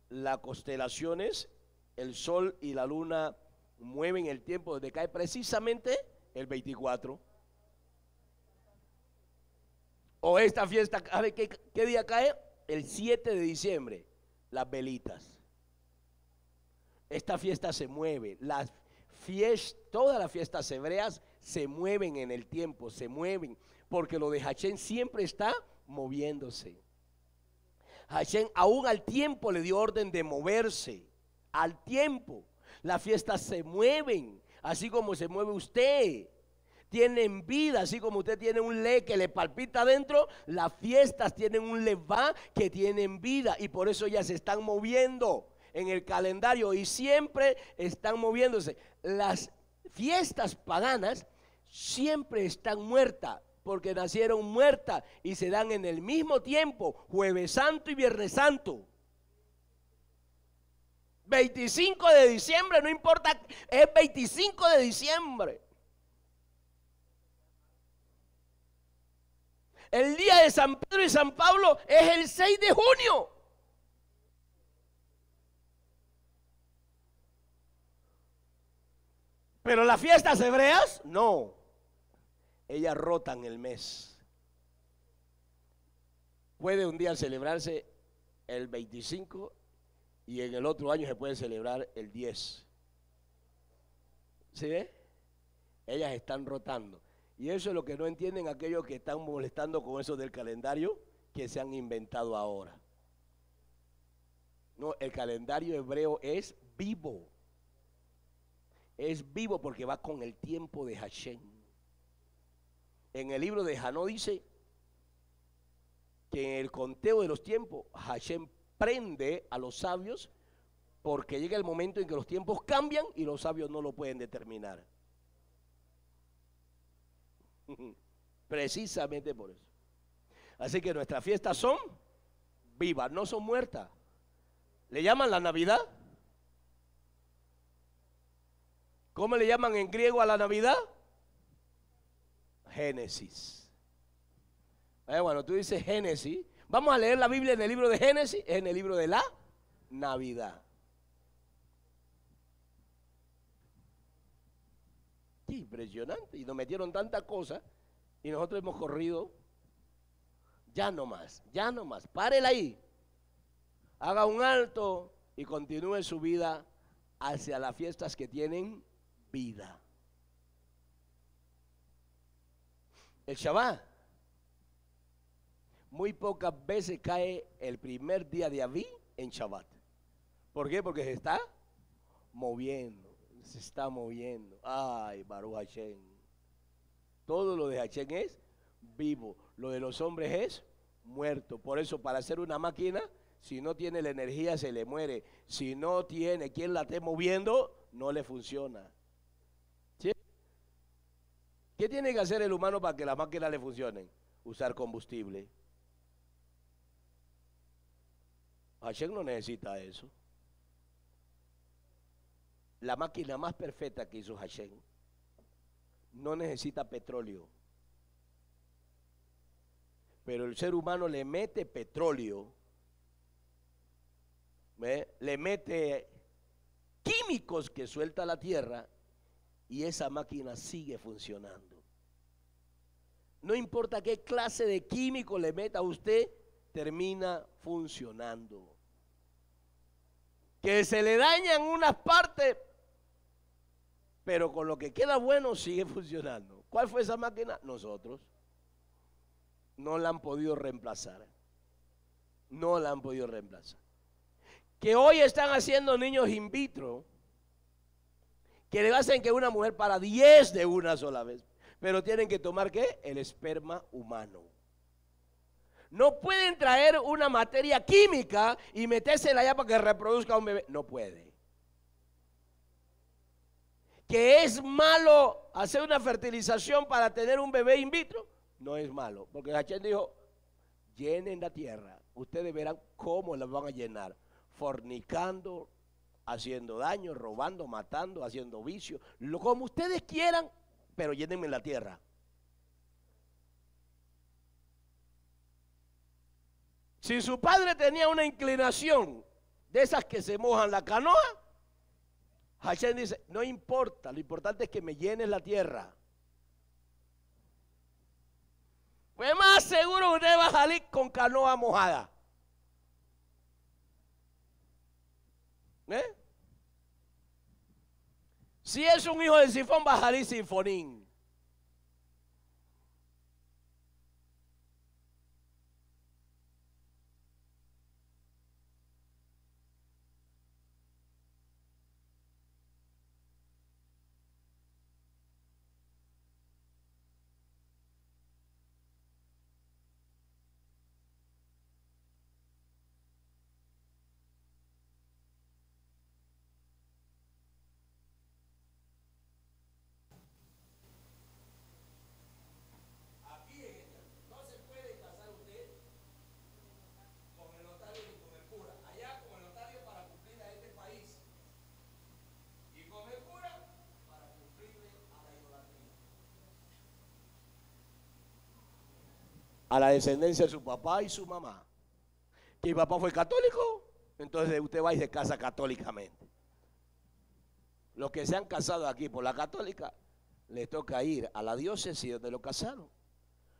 las constelaciones, el sol y la luna mueven el tiempo donde cae precisamente el 24. O esta fiesta, a ver, ¿qué día cae? El 7 de diciembre, las velitas. Esta fiesta se mueve, todas las fiestas hebreas se mueven en el tiempo, se mueven, porque lo de Hashem siempre está moviéndose. Hashem aún al tiempo le dio orden de moverse, al tiempo. Las fiestas se mueven, así como se mueve usted. Tienen vida, así como usted tiene un le que le palpita adentro, las fiestas tienen un levá que tienen vida y por eso ellas se están moviendo en el calendario y siempre están moviéndose. Las fiestas paganas siempre están muertas porque nacieron muertas y se dan en el mismo tiempo, Jueves Santo y Viernes Santo. 25 de diciembre, no importa, es 25 de diciembre. El día de San Pedro y San Pablo es el 6 de junio. Pero las fiestas hebreas, no. Ellas rotan el mes. Puede un día celebrarse el 25 y en el otro año se puede celebrar el 10. ¿Sí ve? Ellas están rotando. Y eso es lo que no entienden aquellos que están molestando con eso del calendario que se han inventado ahora. No, el calendario hebreo es vivo. Es vivo porque va con el tiempo de Hashem. En el libro de Janó dice que en el conteo de los tiempos Hashem prende a los sabios porque llega el momento en que los tiempos cambian y los sabios no lo pueden determinar. Precisamente por eso. Así que nuestras fiestas son vivas, no son muertas. ¿Le llaman la Navidad? ¿Cómo le llaman en griego a la Navidad? Génesis. Bueno, tú dices Génesis. Vamos a leer la Biblia en el libro de Génesis, en el libro de la Navidad. Qué impresionante. Y nos metieron tanta cosa y nosotros hemos corrido. Ya no más, ya no más. Párela ahí. Haga un alto y continúe su vida hacia las fiestas que tienen vida. El Shabbat. Muy pocas veces cae el primer día de Aví en Shabbat. ¿Por qué? Porque se está moviendo. Se está moviendo. Ay, Baruch Hashem. Todo lo de Hashem es vivo. Lo de los hombres es muerto. Por eso, para hacer una máquina, si no tiene la energía, se le muere. Si no tiene quien la esté moviendo, no le funciona. ¿Sí? ¿Qué tiene que hacer el humano para que las máquinas le funcionen? Usar combustible. Hashem no necesita eso. La máquina más perfecta que hizo Hashem no necesita petróleo. Pero el ser humano le mete petróleo, le mete químicos que suelta la tierra y esa máquina sigue funcionando. No importa qué clase de químico le meta a usted, termina funcionando. Que se le dañan unas partes, pero con lo que queda bueno sigue funcionando. ¿Cuál fue esa máquina? Nosotros. No la han podido reemplazar. No la han podido reemplazar. Que hoy están haciendo niños in vitro, que le hacen que una mujer para 10 de una sola vez, pero tienen que tomar ¿qué? El esperma humano. No pueden traer una materia química y metérsela allá para que reproduzca un bebé. No puede. ¿Que es malo hacer una fertilización para tener un bebé in vitro? No es malo, porque Hashem dijo, llenen la tierra. Ustedes verán cómo la van a llenar. Fornicando, haciendo daño, robando, matando, haciendo vicio. Como ustedes quieran, pero llénenme la tierra. Si su padre tenía una inclinación de esas que se mojan la canoa, Hashem dice, no importa, lo importante es que me llenes la tierra. Pues más seguro usted va a salir con canoa mojada. ¿Eh? Si es un hijo de Sifón, va a salir sinfonín. A la descendencia de su papá y su mamá. Que mi papá fue católico, entonces usted va y se casa católicamente. Los que se han casado aquí por la católica, les toca ir a la diócesis donde lo casaron,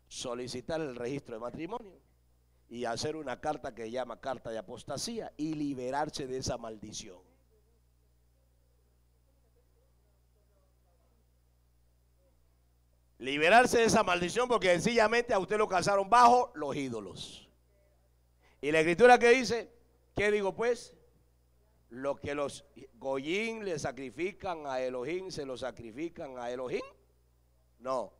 solicitar el registro de matrimonio y hacer una carta que se llama carta de apostasía y liberarse de esa maldición. Liberarse de esa maldición porque sencillamente a usted lo casaron bajo los ídolos. Y la escritura que dice, ¿qué digo pues? Lo que los goyín le sacrifican a Elohim, se lo sacrifican a Elohim. No,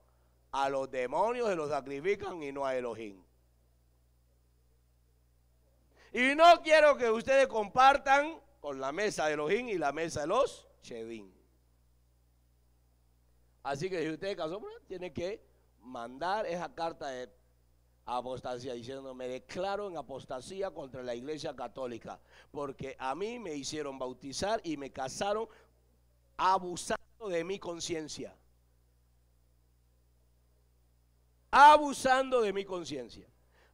a los demonios se los sacrifican y no a Elohim. Y no quiero que ustedes compartan con la mesa de Elohim y la mesa de los Shedim. Así que si usted casó, tiene que mandar esa carta de apostasía diciendo, me declaro en apostasía contra la iglesia católica, porque a mí me hicieron bautizar y me casaron abusando de mi conciencia. Abusando de mi conciencia.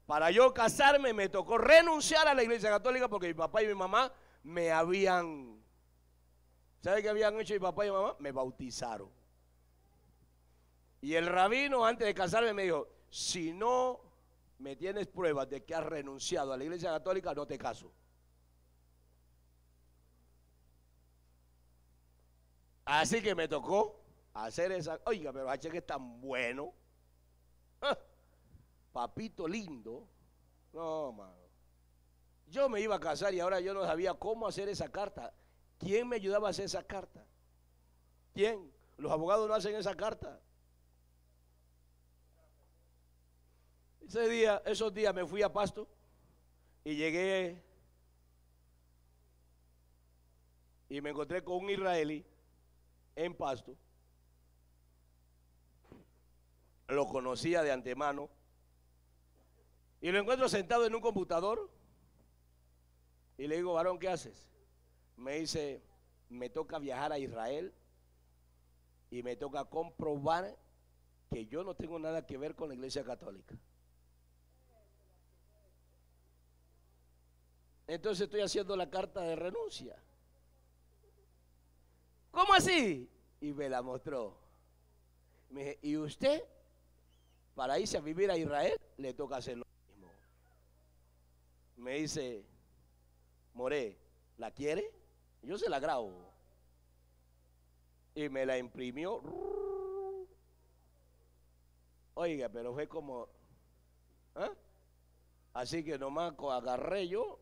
Para yo casarme me tocó renunciar a la iglesia católica porque mi papá y mi mamá me habían, ¿sabe qué habían hecho mi papá y mi mamá? Me bautizaron. Y el rabino antes de casarme me dijo, si no me tienes pruebas de que has renunciado a la iglesia católica, no te caso. Así que me tocó hacer esa, oiga, pero H que es tan bueno. ¡Ah! Papito lindo. No, mano. Yo me iba a casar y ahora yo no sabía cómo hacer esa carta. ¿Quién me ayudaba a hacer esa carta? ¿Quién? Los abogados no hacen esa carta. Esos días me fui a Pasto y llegué y me encontré con un israelí en Pasto. Lo conocía de antemano y lo encuentro sentado en un computador y le digo, varón, ¿qué haces? Me dice, me toca viajar a Israel y me toca comprobar que yo no tengo nada que ver con la iglesia católica. Entonces estoy haciendo la carta de renuncia. ¿Cómo así? Y me la mostró. Me dije, ¿y usted? Para irse a vivir a Israel, le toca hacer lo mismo. Me dice, More, ¿la quiere? Yo se la grabo. Y me la imprimió. Oiga, pero fue como, ¿eh? Así que nomás agarré yo,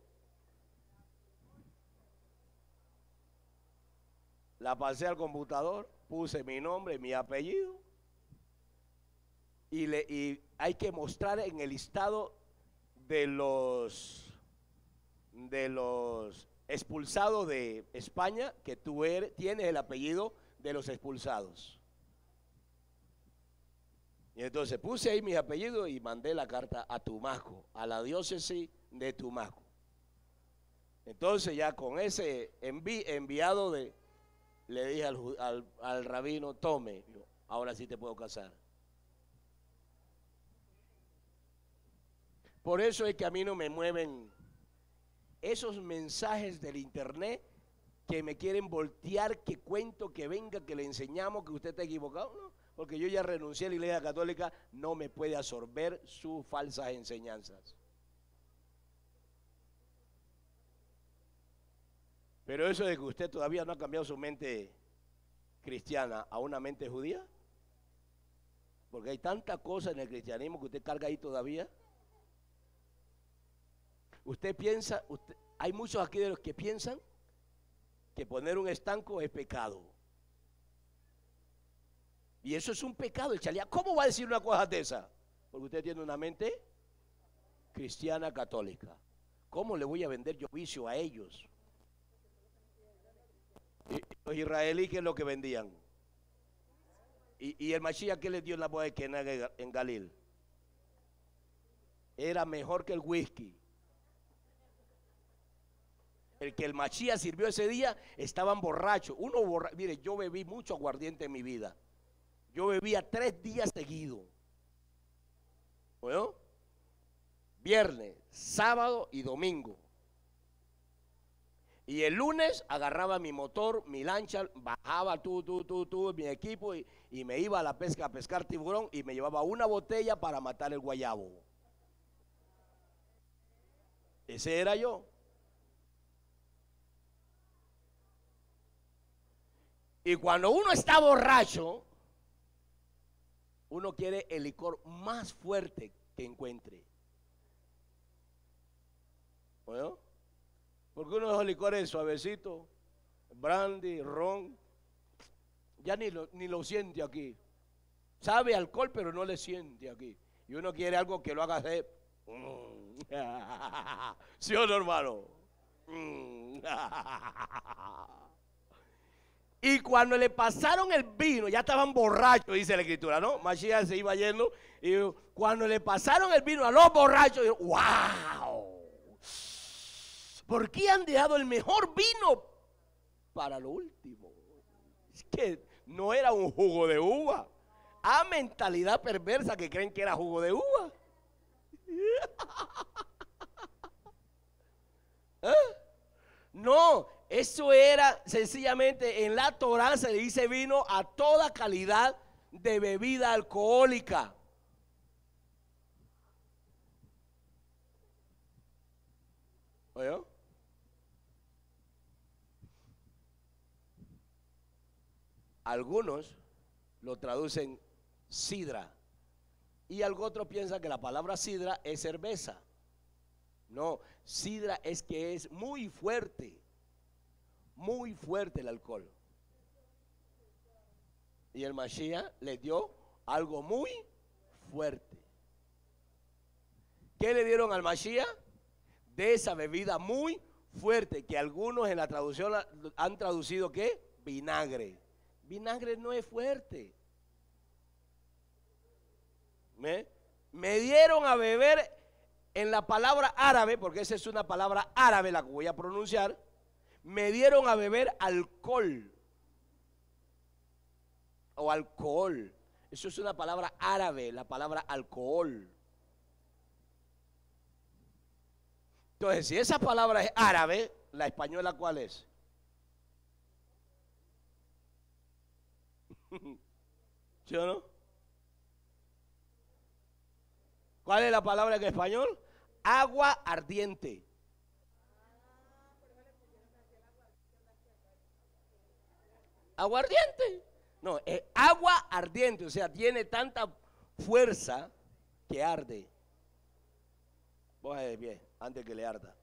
la pasé al computador, puse mi nombre, mi apellido y hay que mostrar en el listado de los expulsados de España, que tú tienes el apellido de los expulsados. Y entonces puse ahí mis apellidos y mandé la carta a Tumaco, a la diócesis de Tumaco. Entonces ya con ese enviado le dije al rabino, tome, ahora sí te puedo casar. Por eso es que a mí no me mueven esos mensajes del internet que me quieren voltear, que cuento, que venga, que le enseñamos que usted está equivocado. No, porque yo ya renuncié a la Iglesia Católica, no me puede absorber sus falsas enseñanzas. Pero eso de que usted todavía no ha cambiado su mente cristiana a una mente judía, porque hay tanta cosa en el cristianismo que usted carga ahí todavía. Usted piensa, hay muchos aquí de los que piensan que poner un estanco es pecado. Y eso es un pecado, el chalía. ¿Cómo va a decir una cosa de esa? Porque usted tiene una mente cristiana católica. ¿Cómo le voy a vender yo vicio a ellos? Y los israelíes, ¿qué es lo que vendían? Y el Mashiach, ¿qué les dio en la boda de Kená en Galil? Era mejor que el whisky. El que el Mashiach sirvió ese día, estaban borrachos. Mire, yo bebí mucho aguardiente en mi vida. Yo bebía 3 días seguidos. Bueno, viernes, sábado y domingo. Y el lunes agarraba mi motor, mi lancha, bajaba mi equipo y me iba a la pesca a pescar tiburón y me llevaba una botella para matar el guayabo. Ese era yo. Y cuando uno está borracho, uno quiere el licor más fuerte que encuentre. ¿Bueno? Porque uno de los licores suavecitos, brandy, ron, ya ni lo siente aquí. Sabe alcohol, pero no le siente aquí. Y uno quiere algo que lo haga hacer. ¿Sí o no, hermano? Y cuando le pasaron el vino, ya estaban borrachos, dice la escritura, ¿no? Mashiach se iba yendo. Y cuando le pasaron el vino a los borrachos, dijo, ¡wow! ¿Por qué han dejado el mejor vino para lo último? Es que no era un jugo de uva. A mentalidad perversa que creen que era jugo de uva. ¿Eh? No, eso era sencillamente, en la Torá se le dice vino a toda calidad de bebida alcohólica. ¿Oye? Algunos lo traducen sidra y algo otro piensa que la palabra sidra es cerveza. No, sidra es que es muy fuerte el alcohol. Y el Mashiach le dio algo muy fuerte. ¿Qué le dieron al Mashiach? De esa bebida muy fuerte, que algunos en la traducción han traducido ¿qué? Vinagre. Vinagre no es fuerte. Me dieron a beber en la palabra árabe, porque esa es una palabra árabe la que voy a pronunciar. Me dieron a beber alcohol. O alcohol. Eso es una palabra árabe, la palabra alcohol. Entonces, si esa palabra es árabe, la española ¿cuál es? ¿Sí o no? ¿Cuál es la palabra en español? Agua ardiente. Aguardiente. No, es agua ardiente, o sea, tiene tanta fuerza que arde. Póngase de pie antes que le arda.